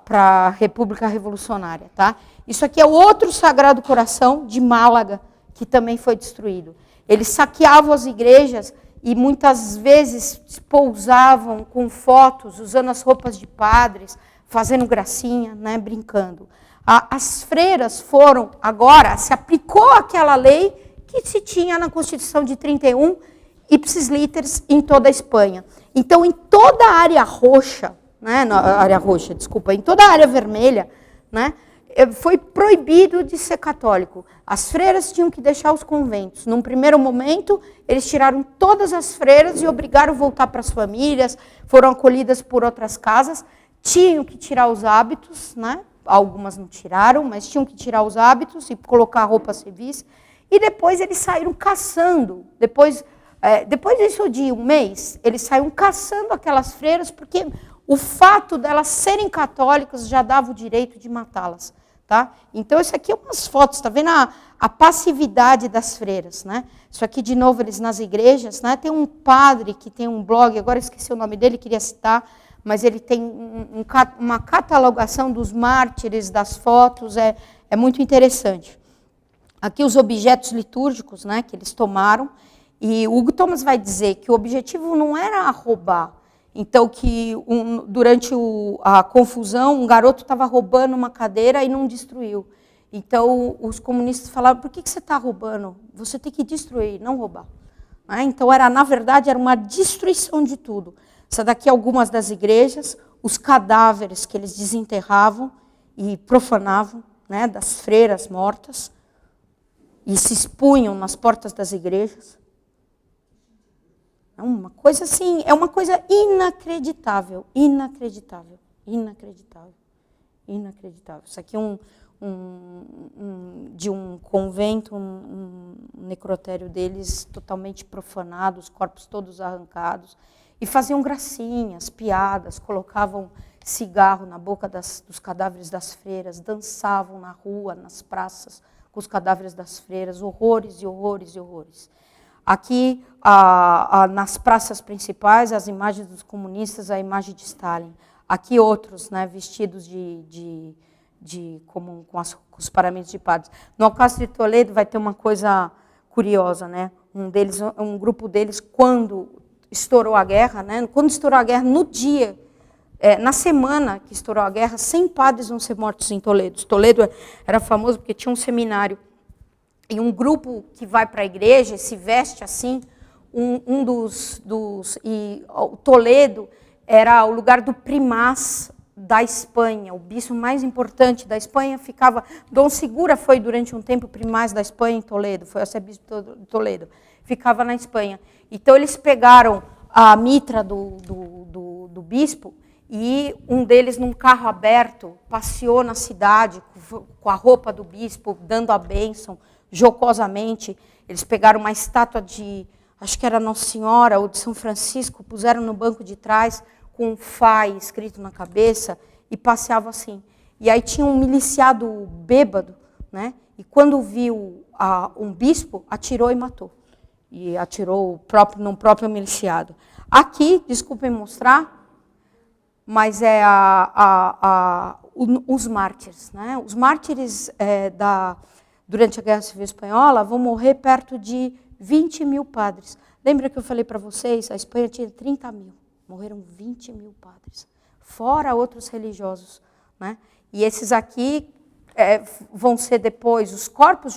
[SPEAKER 1] a República Revolucionária. Tá? Isso aqui é outro Sagrado Coração de Málaga, que também foi destruído. Eles saqueavam as igrejas e muitas vezes pousavam com fotos, usando as roupas de padres, fazendo gracinha, brincando. As freiras foram, agora, se aplicou aquela lei que se tinha na Constituição de 31, ipsis literis, em toda a Espanha. Então, em toda a área roxa, em toda a área vermelha, foi proibido de ser católico. As freiras tinham que deixar os conventos. Num primeiro momento, eles tiraram todas as freiras e obrigaram a voltar para as famílias, foram acolhidas por outras casas, tinham que tirar os hábitos, algumas não tiraram, mas tinham que tirar os hábitos e colocar roupas civis, e depois eles saíram caçando. Depois disso de um mês, eles saíram caçando aquelas freiras, porque o fato delas serem católicas já dava o direito de matá-las. Tá? Então, isso aqui é umas fotos, está vendo a passividade das freiras. Isso aqui, de novo, eles nas igrejas. Tem um padre que tem um blog, agora esqueci o nome dele, queria citar, mas ele tem uma catalogação dos mártires, das fotos, é muito interessante. Aqui os objetos litúrgicos que eles tomaram, e o Hugo Thomas vai dizer que o objetivo não era roubar. Então, que durante a confusão, um garoto estava roubando uma cadeira e não destruiu. Então, os comunistas falaram, por que você está roubando? Você tem que destruir, não roubar. Então, na verdade, era uma destruição de tudo. Essa daqui é algumas das igrejas, os cadáveres que eles desenterravam e profanavam, das freiras mortas, e se expunham nas portas das igrejas. É uma coisa assim, é uma coisa inacreditável, inacreditável, inacreditável, inacreditável. Isso aqui é de um convento, um necrotério deles totalmente profanado, os corpos todos arrancados, e faziam gracinhas, piadas, colocavam cigarro na boca dos cadáveres das freiras, dançavam na rua, nas praças, com os cadáveres das freiras, horrores e horrores e horrores. Aqui, nas praças principais, as imagens dos comunistas, a imagem de Stalin. Aqui outros, vestidos com os paramentos de padres. No Alcázar de Toledo vai ter uma coisa curiosa, um grupo deles, quando estourou a guerra, no dia, na semana que estourou a guerra, 100 padres vão ser mortos em Toledo. Toledo era famoso porque tinha um seminário. E um grupo que vai para a igreja se veste assim, e o Toledo era o lugar do primaz da Espanha, o bispo mais importante da Espanha ficava... Dom Segura foi durante um tempo primaz da Espanha em Toledo, foi arcebispo de Toledo, ficava na Espanha. Então eles pegaram a mitra do bispo e um deles, num carro aberto, passeou na cidade com a roupa do bispo, dando a bênção, jocosamente. Eles pegaram uma estátua de, acho que era Nossa Senhora ou de São Francisco, puseram no banco de trás, com um FAI escrito na cabeça, e passeava assim. E aí tinha um miliciado bêbado, né? E quando viu um bispo, atirou e matou. E atirou no próprio miliciado. Aqui, desculpem mostrar, mas é os mártires. Né? Os mártires durante a Guerra Civil Espanhola vão morrer perto de 20 mil padres. Lembra que eu falei para vocês, a Espanha tinha 30 mil. Morreram 20 mil padres, fora outros religiosos. Né? E esses aqui vão ser depois, os corpos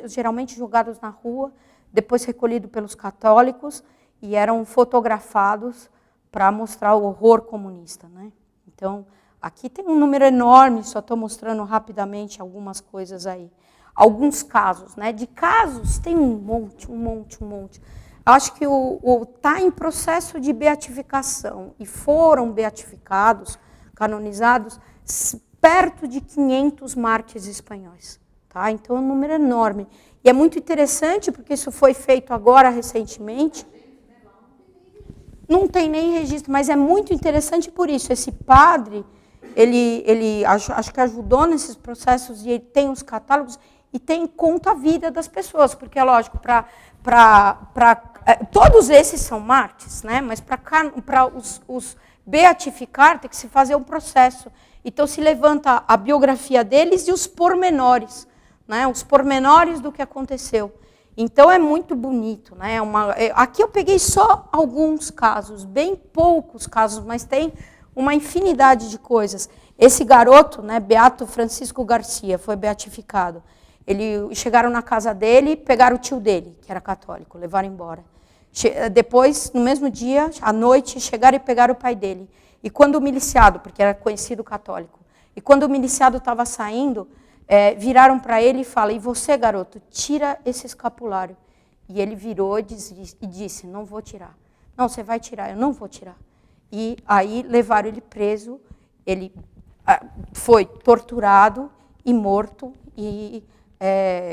[SPEAKER 1] geralmente jogados na rua, depois recolhidos pelos católicos, e eram fotografados para mostrar o horror comunista. Né? Então, aqui tem um número enorme, só estou mostrando rapidamente algumas coisas aí. Alguns casos, né? De casos tem um monte. Acho que está em processo de beatificação, e foram beatificados, canonizados, perto de 500 mártires espanhóis. Tá? Então é um número enorme. E é muito interessante, porque isso foi feito agora, recentemente. Não tem nem registro, mas é muito interessante por isso. Esse padre, ele acho que ajudou nesses processos, e ele tem os catálogos, e tem conta a vida das pessoas, porque é lógico, todos esses são mártires, né? Mas para os beatificar, tem que se fazer um processo. Então se levanta a biografia deles e os pormenores, né? Os pormenores do que aconteceu. Então é muito bonito. Né? Aqui eu peguei só alguns casos, bem poucos casos, mas tem uma infinidade de coisas. Esse garoto, né, Beato Francisco Garcia, foi beatificado. Chegaram na casa dele, pegaram o tio dele, que era católico, levaram embora. Depois, no mesmo dia, à noite, chegaram e pegaram o pai dele. E quando o miliciado, porque era conhecido católico, e quando o miliciado estava saindo, viraram para ele e falaram: e você, garoto, tira esse escapulário. E ele virou e disse: não vou tirar. Não, você vai tirar, eu não vou tirar. E aí levaram ele preso, ele foi torturado e morto, e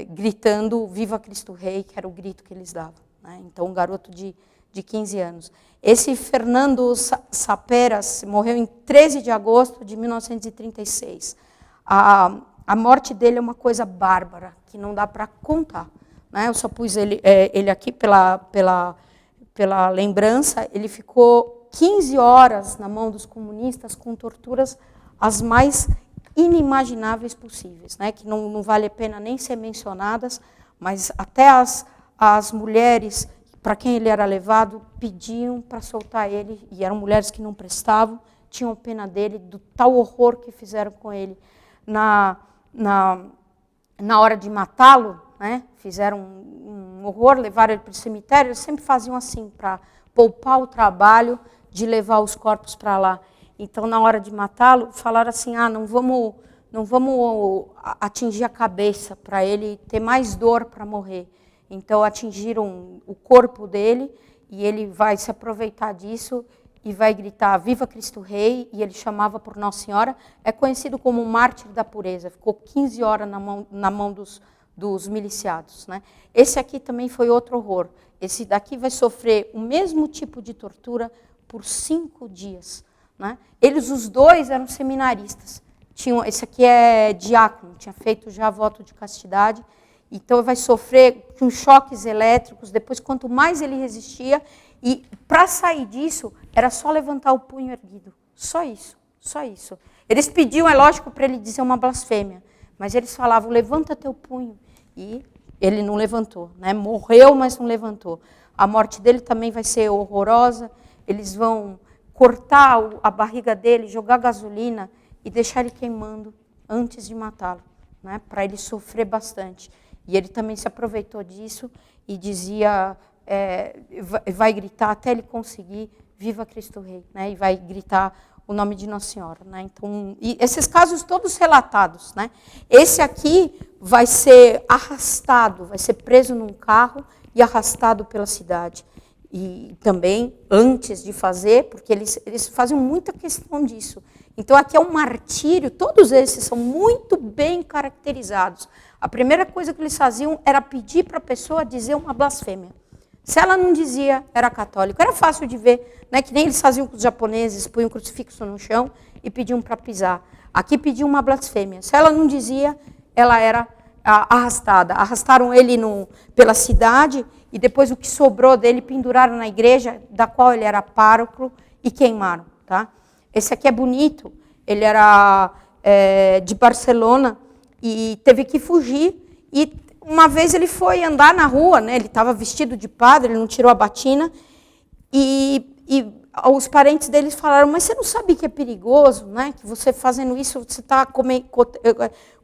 [SPEAKER 1] gritando Viva Cristo Rei, que era o grito que eles davam. Né? Então, um garoto de 15 anos. Esse Fernando Saperas morreu em 13 de agosto de 1936. A morte dele é uma coisa bárbara, que não dá para contar. Né? Eu só pus ele aqui pela lembrança. Ele ficou 15 horas na mão dos comunistas com torturas as mais inimagináveis possíveis, né? Que não vale a pena nem ser mencionadas, mas até as mulheres para quem ele era levado pediam para soltar ele, e eram mulheres que não prestavam, tinham pena dele, do tal horror que fizeram com ele. Na hora de matá-lo, né, fizeram um horror, levaram ele para o cemitério. Eles sempre faziam assim, para poupar o trabalho de levar os corpos para lá. Então, na hora de matá-lo, falaram assim: não vamos atingir a cabeça, para ele ter mais dor para morrer. Então, atingiram o corpo dele, e ele vai se aproveitar disso e vai gritar Viva Cristo Rei, e ele chamava por Nossa Senhora. É conhecido como um mártir da pureza. Ficou 15 horas na mão dos miliciados. Né? Esse aqui também foi outro horror. Esse daqui vai sofrer o mesmo tipo de tortura por 5 dias. Né? Eles, os dois, eram seminaristas. Esse aqui é diácono, tinha feito já voto de castidade. Então, vai sofrer com choques elétricos. Depois, quanto mais ele resistia, e para sair disso, era só levantar o punho erguido. Só isso, só isso. Eles pediam, é lógico, para ele dizer uma blasfêmia, mas eles falavam: levanta teu punho. E ele não levantou. Né? Morreu, mas não levantou. A morte dele também vai ser horrorosa. Eles vão cortar a barriga dele, jogar gasolina e deixar ele queimando antes de matá-lo, né? Para ele sofrer bastante. E ele também se aproveitou disso e dizia, vai gritar até ele conseguir Viva Cristo Rei, né? E vai gritar o nome de Nossa Senhora, né? Então, e esses casos todos relatados, né? Esse aqui vai ser arrastado, vai ser preso num carro e arrastado pela cidade. E também, antes de fazer, porque eles faziam muita questão disso. Então, aqui é um martírio, todos esses são muito bem caracterizados. A primeira coisa que eles faziam era pedir para a pessoa dizer uma blasfêmia. Se ela não dizia, era católico. Era fácil de ver, né? Que nem eles faziam com os japoneses, punham um crucifixo no chão e pediam para pisar. Aqui pediam uma blasfêmia. Se ela não dizia, ela era arrastada. Arrastaram ele pela cidade e depois o que sobrou dele penduraram na igreja, da qual ele era pároco, e queimaram. Tá? Esse aqui é bonito. Ele era de Barcelona e teve que fugir. E uma vez ele foi andar na rua, né? Ele estava vestido de padre, ele não tirou a batina, e os parentes dele falaram, mas você não sabe que é perigoso, né? Que você fazendo isso, você está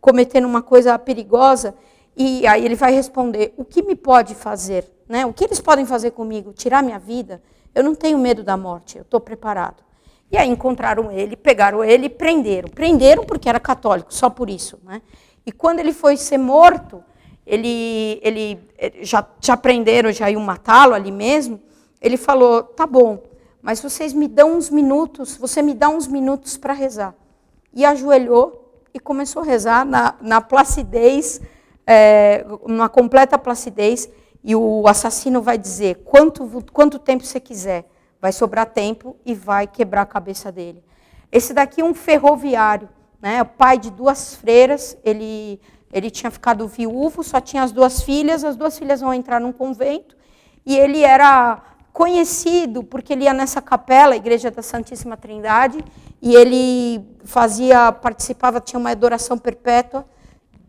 [SPEAKER 1] cometendo uma coisa perigosa? E aí ele vai responder, o que me pode fazer? Né? O que eles podem fazer comigo? Tirar minha vida? Eu não tenho medo da morte, eu estou preparado. E aí encontraram ele, pegaram ele e prenderam. Prenderam porque era católico, só por isso. Né? E quando ele foi ser morto, ele já prenderam, já iam matá-lo ali mesmo. Ele falou, tá bom, mas vocês me dão uns minutos, você me dá uns minutos para rezar. E ajoelhou e começou a rezar na placidez, numa completa placidez, e o assassino vai dizer, quanto tempo você quiser, vai sobrar tempo e vai quebrar a cabeça dele. Esse daqui é um ferroviário, né? O pai de 2 freiras, ele tinha ficado viúvo, só tinha as 2 filhas vão entrar num convento, e ele era conhecido porque ele ia nessa capela, a Igreja da Santíssima Trindade, e ele participava, tinha uma adoração perpétua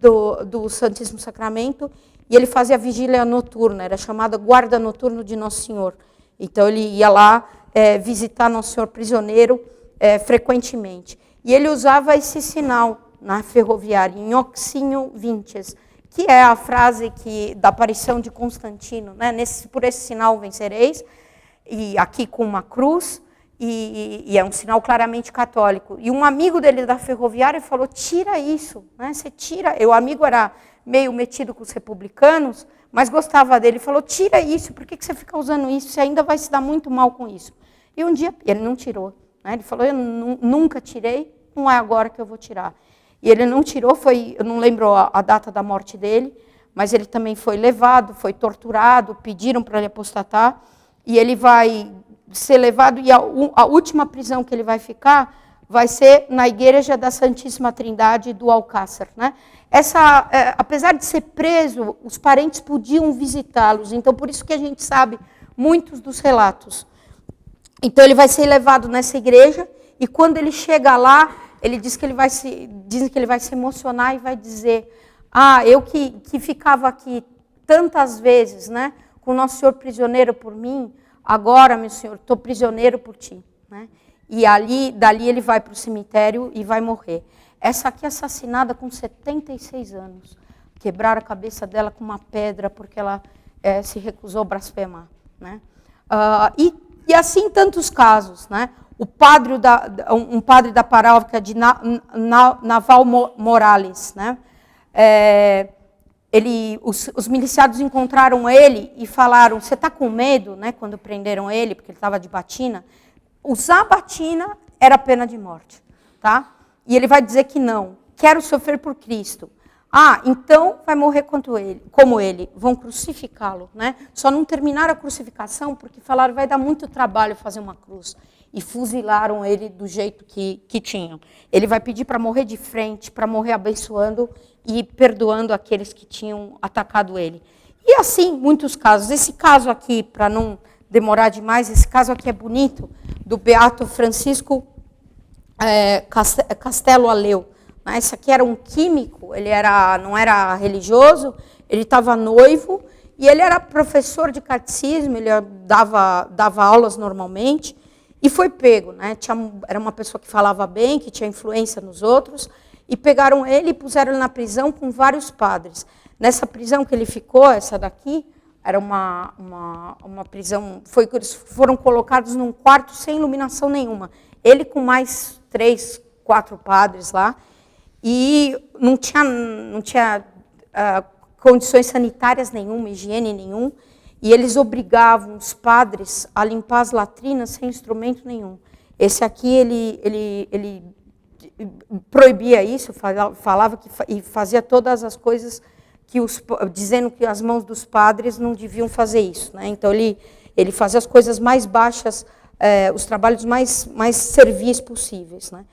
[SPEAKER 1] do Santíssimo Sacramento, e ele fazia vigília noturna, era chamado guarda noturno de Nosso Senhor. Então ele ia lá visitar Nosso Senhor prisioneiro frequentemente. E ele usava esse sinal na ferroviária, em Oxinho Vintes, que é a frase da aparição de Constantino, né? Por esse sinal vencereis, e aqui com uma cruz, e é um sinal claramente católico. E um amigo dele da ferroviária falou, tira isso, né? Você tira. O amigo era meio metido com os republicanos, mas gostava dele. Ele falou, tira isso, por que você fica usando isso? Você ainda vai se dar muito mal com isso. E um dia, ele não tirou. Né? Ele falou, eu nunca tirei, não é agora que eu vou tirar. E ele não tirou, eu não lembro a data da morte dele, mas ele também foi levado, foi torturado, pediram para ele apostatar, e ele vai ser levado, e a última prisão que ele vai ficar vai ser na Igreja da Santíssima Trindade do Alcácer. Né? Apesar de ser preso, os parentes podiam visitá-los, então por isso que a gente sabe muitos dos relatos. Então ele vai ser levado nessa igreja, e quando ele chega lá, ele diz que ele vai se emocionar e vai dizer, eu que ficava aqui tantas vezes, né, com o Nosso Senhor prisioneiro por mim, agora, meu Senhor, estou prisioneiro por ti. Né? E dali ele vai para o cemitério e vai morrer. Essa aqui é assassinada com 76 anos. Quebraram a cabeça dela com uma pedra porque ela se recusou a blasfemar. Né? E assim tantos casos, né? Um padre da paróquia de Naval Morales, né? Os miliciados encontraram ele e falaram, você está com medo, né? Quando prenderam ele, porque ele estava de batina. Usar batina era pena de morte. Tá? E ele vai dizer que não, quero sofrer por Cristo. Então vai morrer como ele, vão crucificá-lo. Né? Só não terminaram a crucificação porque falaram vai dar muito trabalho fazer uma cruz. E fuzilaram ele do jeito que tinham. Ele vai pedir para morrer de frente, para morrer abençoando e perdoando aqueles que tinham atacado ele. E assim, muitos casos. Esse caso aqui, para não demorar demais, esse caso aqui é bonito, do Beato Francisco Castelo Aleu. Esse aqui era um químico, ele não era religioso, ele estava noivo, e ele era professor de catecismo, ele dava aulas normalmente, e foi pego. Né? Era uma pessoa que falava bem, que tinha influência nos outros, e pegaram ele e puseram ele na prisão com vários padres. Nessa prisão que ele ficou, essa daqui, Era uma prisão, eles foram colocados num quarto sem iluminação nenhuma. Ele com mais 3, 4 padres lá, e não tinha condições sanitárias nenhuma, higiene nenhum, e eles obrigavam os padres a limpar as latrinas sem instrumento nenhum. Esse aqui, ele proibia isso, falava e fazia todas as coisas dizendo que as mãos dos padres não deviam fazer isso, né? Então ele fazia as coisas mais baixas, os trabalhos mais servis possíveis, né?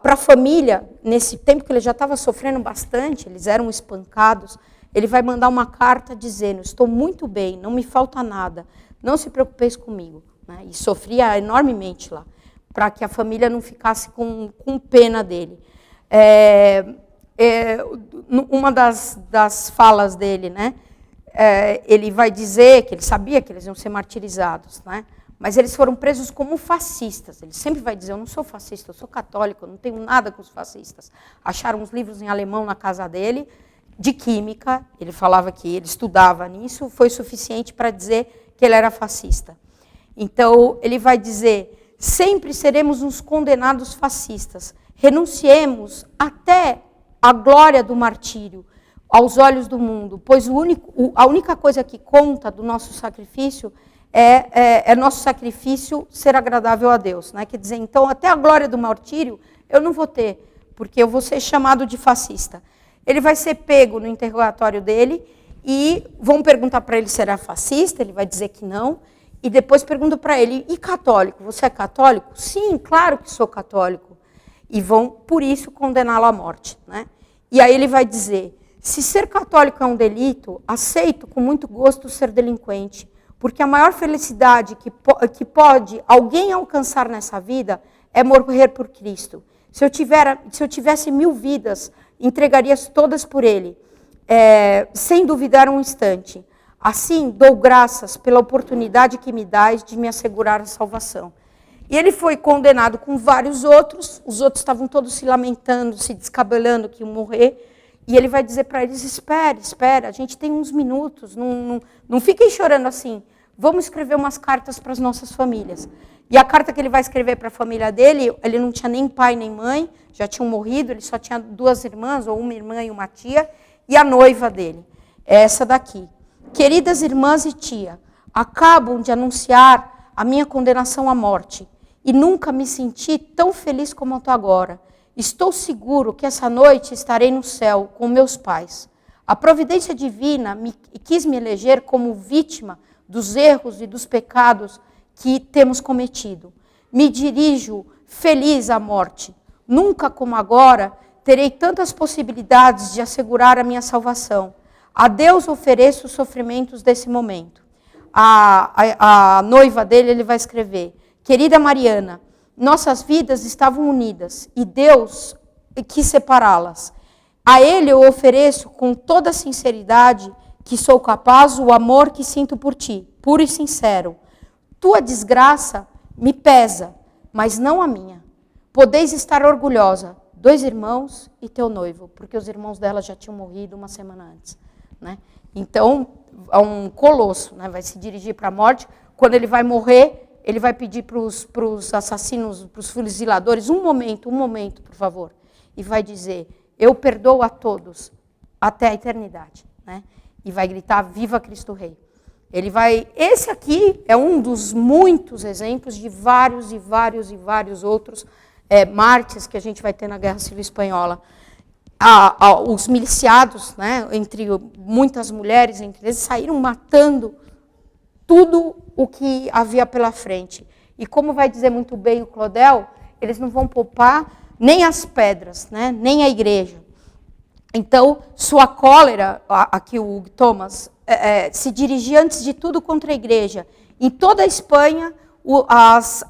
[SPEAKER 1] Para a família, nesse tempo que ele já estava sofrendo bastante, eles eram espancados, ele vai mandar uma carta dizendo: estou muito bem, não me falta nada, não se preocupeis comigo, né? E sofria enormemente lá, para que a família não ficasse com pena dele. Uma das falas dele, né, ele vai dizer que ele sabia que eles iam ser martirizados, né, mas eles foram presos como fascistas. Ele sempre vai dizer: eu não sou fascista, eu sou católico, eu não tenho nada com os fascistas. Acharam uns livros em alemão na casa dele, de química, ele falava que ele estudava nisso, foi suficiente para dizer que ele era fascista. Então, ele vai dizer: sempre seremos uns condenados fascistas, renunciemos até a glória do martírio aos olhos do mundo, pois a única coisa que conta do nosso sacrifício é nosso sacrifício ser agradável a Deus, né? Quer dizer, então, até a glória do martírio eu não vou ter, porque eu vou ser chamado de fascista. Ele vai ser pego no interrogatório dele e vão perguntar para ele se era fascista, ele vai dizer que não, e depois perguntam para ele: e católico, você é católico? Sim, claro que sou católico. E vão, por isso, condená-lo à morte, né? E aí ele vai dizer: se ser católico é um delito, aceito com muito gosto ser delinquente, porque a maior felicidade que pode alguém alcançar nessa vida é morrer por Cristo. Se eu tivesse 1000 vidas, entregaria todas por Ele, sem duvidar um instante. Assim, dou graças pela oportunidade que me dás de me assegurar a salvação. E ele foi condenado com vários outros, os outros estavam todos se lamentando, se descabelando que iam morrer, e ele vai dizer para eles: espera, a gente tem uns minutos, não fiquem chorando assim, vamos escrever umas cartas para as nossas famílias. E a carta que ele vai escrever para a família dele, ele não tinha nem pai nem mãe, já tinham morrido, ele só tinha 2 irmãs, ou uma irmã e uma tia, e a noiva dele, essa daqui. Queridas irmãs e tia, acabam de anunciar a minha condenação à morte, e nunca me senti tão feliz como eu estou agora. Estou seguro que essa noite estarei no céu com meus pais. A providência divina quis me eleger como vítima dos erros e dos pecados que temos cometido. Me dirijo feliz à morte. Nunca como agora terei tantas possibilidades de assegurar a minha salvação. A Deus ofereço os sofrimentos desse momento. A noiva dele, ele vai escrever: querida Mariana, nossas vidas estavam unidas e Deus quis separá-las. A Ele eu ofereço com toda a sinceridade que sou capaz o amor que sinto por ti, puro e sincero. Tua desgraça me pesa, mas não a minha. Podeis estar orgulhosa, 2 irmãos e teu noivo, porque os irmãos dela já tinham morrido uma semana antes, né? Então, é um colosso, né? Vai se dirigir para a morte. Quando ele vai morrer, ele vai pedir para os assassinos, para os fuziladores: um momento, por favor. E vai dizer: eu perdoo a todos até a eternidade, né? E vai gritar: viva Cristo Rei. Esse aqui é um dos muitos exemplos de vários e vários e vários outros mártires que a gente vai ter na Guerra Civil Espanhola. Os miliciados, né, entre muitas mulheres, entre eles, saíram matando tudo o que havia pela frente. E como vai dizer muito bem o Claudel, eles não vão poupar nem as pedras, né, nem a igreja. Então, sua cólera, aqui o Thomas, se dirigia antes de tudo contra a igreja. Em toda a Espanha,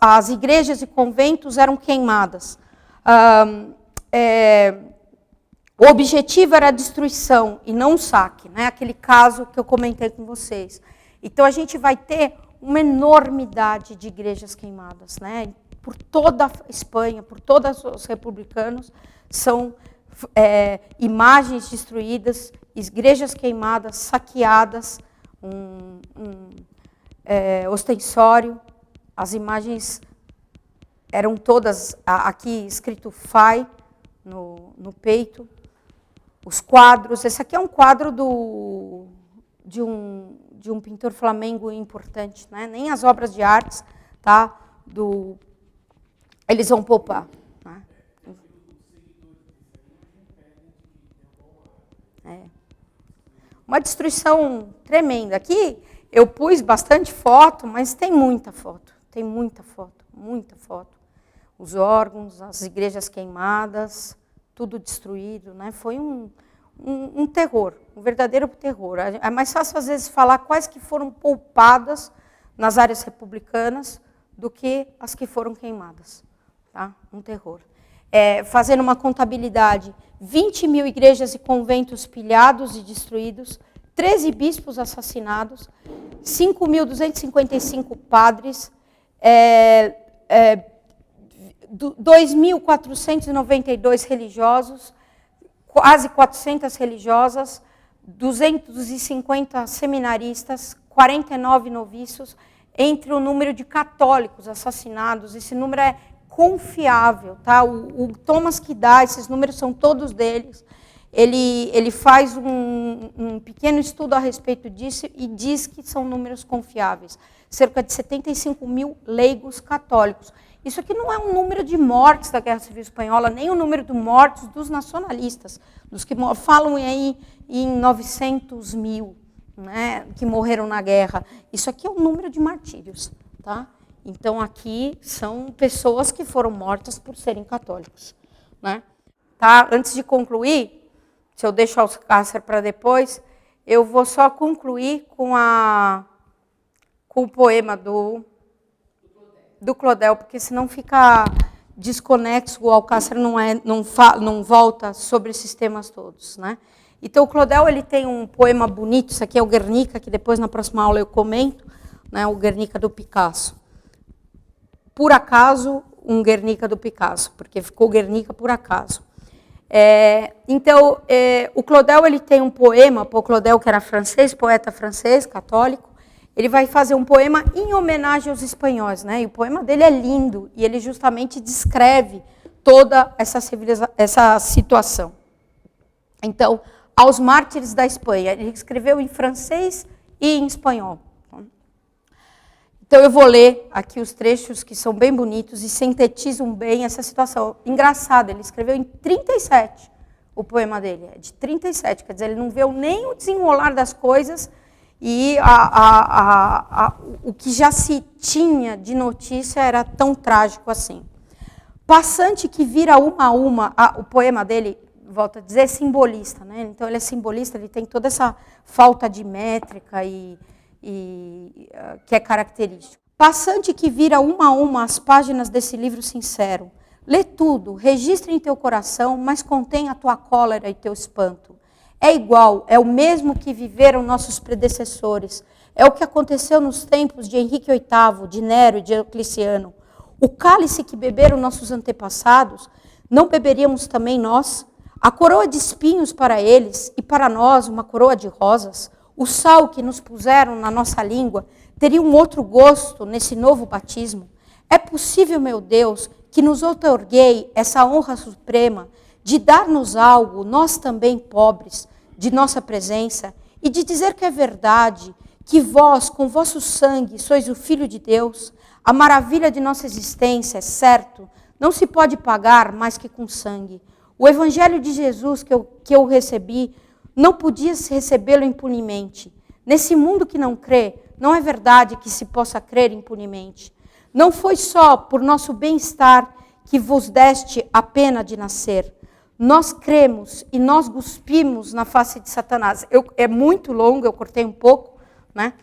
[SPEAKER 1] as igrejas e conventos eram queimadas. O objetivo era a destruição e não o saque, né? Aquele caso que eu comentei com vocês. Então, a gente vai ter uma enormidade de igrejas queimadas, né? Por toda a Espanha, por todos os republicanos, são imagens destruídas, igrejas queimadas, saqueadas, ostensório. As imagens eram todas aqui escrito FAI no peito. Os quadros, esse aqui é um quadro de um pintor flamengo importante, né? Nem as obras de artes, tá? Eles vão poupar. Né? Uma destruição tremenda. Aqui eu pus bastante foto, mas tem muita foto. Tem muita foto, muita foto. Os órgãos, as igrejas queimadas, tudo destruído, né? Foi um terror, um verdadeiro terror. É mais fácil, às vezes, falar quais que foram poupadas nas áreas republicanas do que as que foram queimadas. Tá? Um terror. Fazendo uma contabilidade, 20 mil igrejas e conventos pilhados e destruídos, 13 bispos assassinados, 5.255 padres, 2.492 religiosos, quase 400 religiosas, 250 seminaristas, 49 noviços, entre o número de católicos assassinados. Esse número é confiável, tá? O Thomas que dá, esses números são todos deles. Ele faz um pequeno estudo a respeito disso e diz que são números confiáveis. Cerca de 75 mil leigos católicos. Isso aqui não é um número de mortes da Guerra Civil Espanhola, nem o número de mortes dos nacionalistas, dos que falam aí em 900 mil, né, que morreram na guerra. Isso aqui é um número de martírios. Tá? Então, aqui são pessoas que foram mortas por serem católicos. Né? Tá? Antes de concluir, se eu deixo o Alcácer para depois, eu vou só concluir com o poema do Clodel, porque senão fica desconexo, o Alcácer não volta sobre esses temas todos. Né? Então, o Clodel ele tem um poema bonito, isso aqui é o Guernica, que depois na próxima aula eu comento, né, o Guernica do Picasso. Por acaso, um Guernica do Picasso, porque ficou Guernica por acaso. Então, o Clodel ele tem um poema, Paul Claudel, que era francês, poeta francês, católico, ele vai fazer um poema em homenagem aos espanhóis, né? E o poema dele é lindo, e ele justamente descreve toda essa situação. Então, aos mártires da Espanha, ele escreveu em francês e em espanhol. Então, eu vou ler aqui os trechos que são bem bonitos e sintetizam bem essa situação. Engraçado, ele escreveu em 37, o poema dele, é de 37, quer dizer, ele não viu nem o desenrolar das coisas e o que já se tinha de notícia era tão trágico assim. Passante que vira uma a uma, o poema dele, volto a dizer, é simbolista, né? Então, ele é simbolista, ele tem toda essa falta de métrica que é característico. Passante que vira uma a uma as páginas desse livro sincero, lê tudo, registra em teu coração, mas contém a tua cólera e teu espanto. É igual, é o mesmo que viveram nossos predecessores, é o que aconteceu nos tempos de Henrique VIII, de Nero e de Diocleciano. O cálice que beberam nossos antepassados, não beberíamos também nós? A coroa de espinhos para eles, e para nós uma coroa de rosas? O sal que nos puseram na nossa língua teria um outro gosto nesse novo batismo? É possível, meu Deus, que nos outorguei essa honra suprema de dar-nos algo, nós também pobres, de nossa presença, e de dizer que é verdade, que vós, com vosso sangue, sois o Filho de Deus? A maravilha de nossa existência, é certo, não se pode pagar mais que com sangue. O evangelho de Jesus que eu recebi, não podias recebê-lo impunemente. Nesse mundo que não crê, não é verdade que se possa crer impunemente. Não foi só por nosso bem-estar que vos deste a pena de nascer. Nós cremos e nós cuspimos na face de Satanás. É muito longo, eu cortei um pouco, né?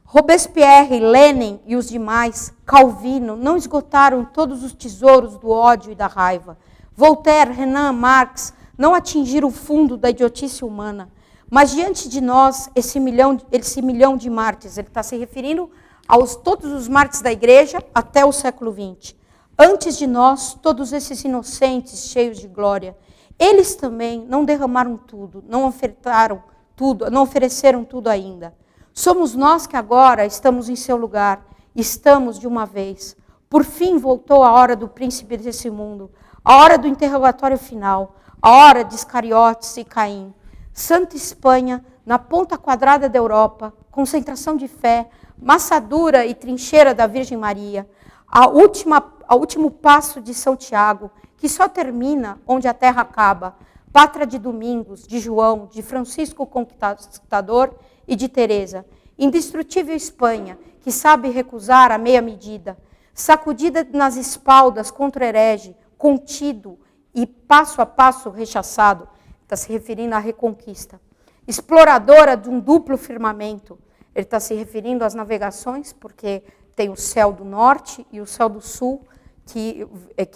[SPEAKER 1] Robespierre, Lenin e os demais, Calvino, não esgotaram todos os tesouros do ódio e da raiva. Voltaire, Renan, Marx, não atingir o fundo da idiotice humana. Mas diante de nós, esse milhão de mártires, ele está se referindo a todos os mártires da igreja até o século XX. Antes de nós, todos esses inocentes, cheios de glória, eles também não derramaram tudo, não ofertaram tudo, não ofereceram tudo ainda. Somos nós que agora estamos em seu lugar, estamos de uma vez. Por fim voltou a hora do príncipe desse mundo, a hora do interrogatório final, a hora de Iscariotes e Caim. Santa Espanha, na ponta quadrada da Europa, concentração de fé, massadura e trincheira da Virgem Maria, ao último passo de São Tiago, que só termina onde a terra acaba, pátria de Domingos, de João, de Francisco Conquistador e de Teresa. Indestrutível Espanha, que sabe recusar a meia medida, sacudida nas espaldas contra o herege, contido e passo a passo rechaçado, está se referindo à reconquista. Exploradora de um duplo firmamento, ele está se referindo às navegações, porque tem o céu do norte e o céu do sul, que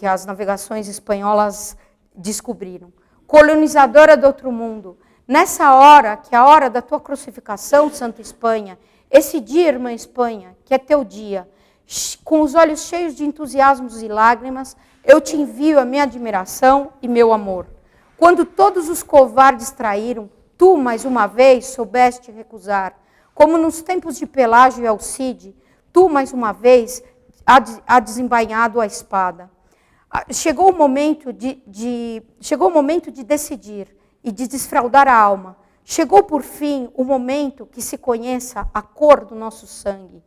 [SPEAKER 1] as navegações espanholas descobriram. Colonizadora do outro mundo. Nessa hora, que é a hora da tua crucificação, Santa Espanha, esse dia, irmã Espanha, que é teu dia, com os olhos cheios de entusiasmos e lágrimas, eu te envio a minha admiração e meu amor. Quando todos os covardes traíram, tu, mais uma vez, soubeste recusar. Como nos tempos de Pelágio e Alcide, tu, mais uma vez, há desembainhado a espada. Chegou o momento de decidir e de desfraldar a alma. Chegou, por fim, o momento que se conheça a cor do nosso sangue.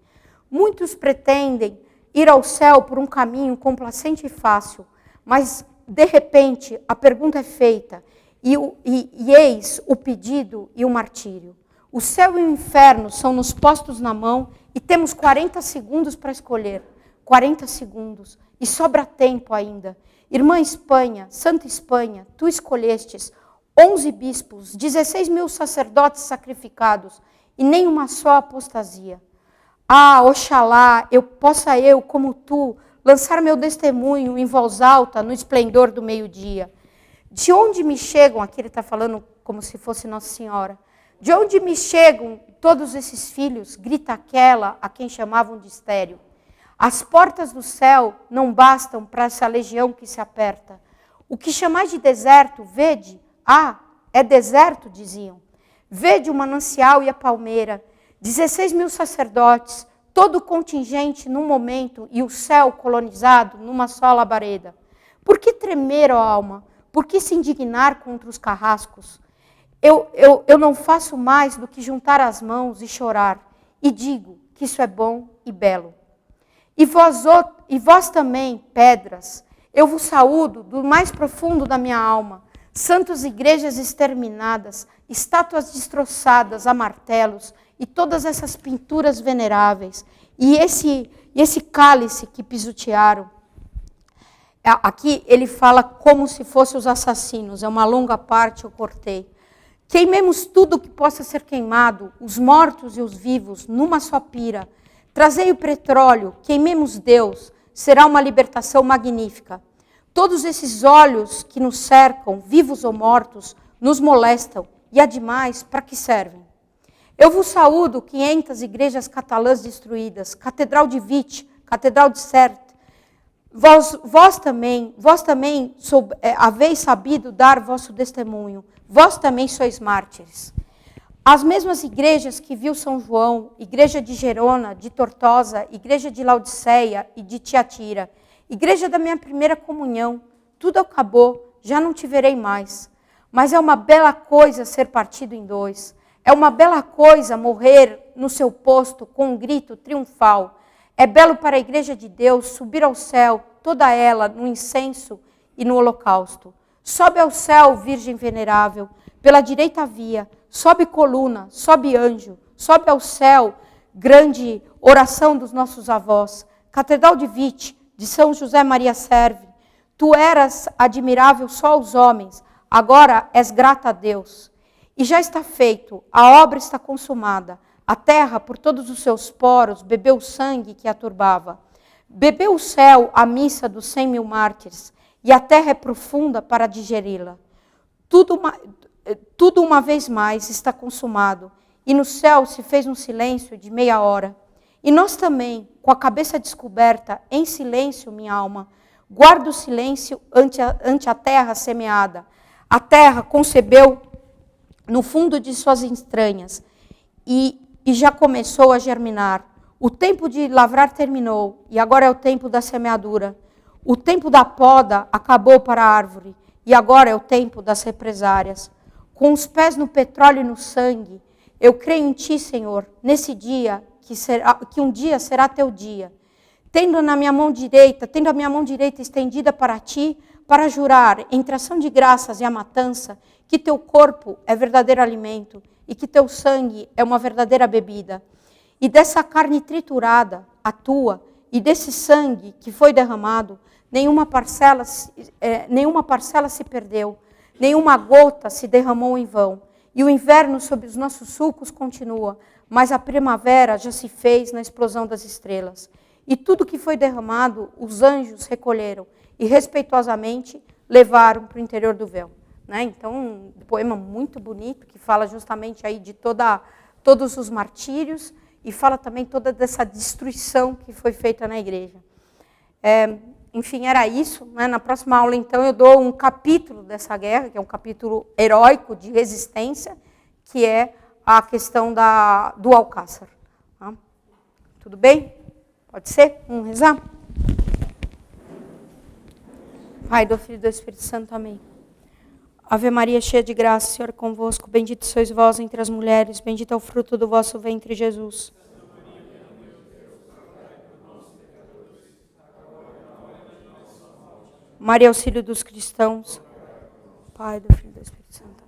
[SPEAKER 1] Muitos pretendem ir ao céu por um caminho complacente e fácil, mas, de repente, a pergunta é feita, e eis o pedido e o martírio. O céu e o inferno são nos postos na mão e temos 40 segundos para escolher. 40 segundos. E sobra tempo ainda. Irmã Espanha, Santa Espanha, tu escolhestes 11 bispos, 16 mil sacerdotes sacrificados e nenhuma só apostasia. Ah, oxalá possa, como tu, lançar meu testemunho em voz alta no esplendor do meio-dia. De onde me chegam, aqui ele está falando como se fosse Nossa Senhora, de onde me chegam todos esses filhos, grita aquela a quem chamavam de estéril. As portas do céu não bastam para essa legião que se aperta. O que chamais de deserto, vede, é deserto, diziam. Vede o manancial e a palmeira, 16 mil sacerdotes, todo o contingente num momento e o céu colonizado numa só labareda. Por que tremer, ó alma? Por que se indignar contra os carrascos? Eu não faço mais do que juntar as mãos e chorar, e digo que isso é bom e belo. E vós também, pedras, eu vos saúdo do mais profundo da minha alma, santas igrejas exterminadas, estátuas destroçadas a martelos, e todas essas pinturas veneráveis, e esse cálice que pisotearam. Aqui ele fala como se fossem os assassinos, é uma longa parte, eu cortei. Queimemos tudo que possa ser queimado, os mortos e os vivos, numa só pira. Trazei o petróleo, queimemos Deus, será uma libertação magnífica. Todos esses olhos que nos cercam, vivos ou mortos, nos molestam, e ademais, para que servem? Eu vos saúdo 500 igrejas catalãs destruídas, Catedral de Vite, Catedral de Sert. Vós também haveis sabido dar vosso testemunho, vós também sois mártires. As mesmas igrejas que viu São João, igreja de Gerona, de Tortosa, igreja de Laodiceia e de Tiatira, igreja da minha primeira comunhão, tudo acabou, já não te verei mais. Mas é uma bela coisa ser partido em dois. É uma bela coisa morrer no seu posto com um grito triunfal. É belo para a igreja de Deus subir ao céu, toda ela, no incenso e no holocausto. Sobe ao céu, Virgem venerável, pela direita via, sobe coluna, sobe anjo, sobe ao céu, grande oração dos nossos avós. Catedral de Vite, de São José Maria Serve, tu eras admirável só aos homens, agora és grata a Deus. E já está feito, a obra está consumada. A terra, por todos os seus poros, bebeu o sangue que a turbava. Bebeu o céu a missa dos 100 mil mártires, e a terra é profunda para digeri-la. Tudo uma vez mais está consumado, e no céu se fez um silêncio de meia hora. E nós também, com a cabeça descoberta, em silêncio, minha alma, guarda o silêncio ante a terra semeada. A terra concebeu no fundo de suas entranhas, e e já começou a germinar. O tempo de lavrar terminou, e agora é o tempo da semeadura. O tempo da poda acabou para a árvore, e agora é o tempo das represárias. Com os pés no petróleo e no sangue, eu creio em ti, Senhor, nesse dia, que um dia será teu dia. Tendo a minha mão direita estendida para ti, para jurar, entre ação de graças e a matança, que teu corpo é verdadeiro alimento, e que teu sangue é uma verdadeira bebida. E dessa carne triturada, a tua, e desse sangue que foi derramado, nenhuma parcela se perdeu, nenhuma gota se derramou em vão. E o inverno sob os nossos sulcos continua, mas a primavera já se fez na explosão das estrelas. E tudo que foi derramado, os anjos recolheram e respeitosamente levaram para o interior do véu. Né? Então, um poema muito bonito, que fala justamente aí de todos os martírios e fala também toda dessa destruição que foi feita na igreja. Enfim, era isso. Né? Na próxima aula, então, eu dou um capítulo dessa guerra, que é um capítulo heróico de resistência, que é a questão do Alcácer. Tá? Tudo bem? Pode ser? Vamos rezar? Pai, do Filho e do Espírito Santo, amém. Ave Maria, cheia de graça, o Senhor é convosco. Bendito sois vós entre as mulheres, bendito é o fruto do vosso ventre, Jesus. Maria, auxílio dos cristãos. Pai, do Filho e do Espírito Santo.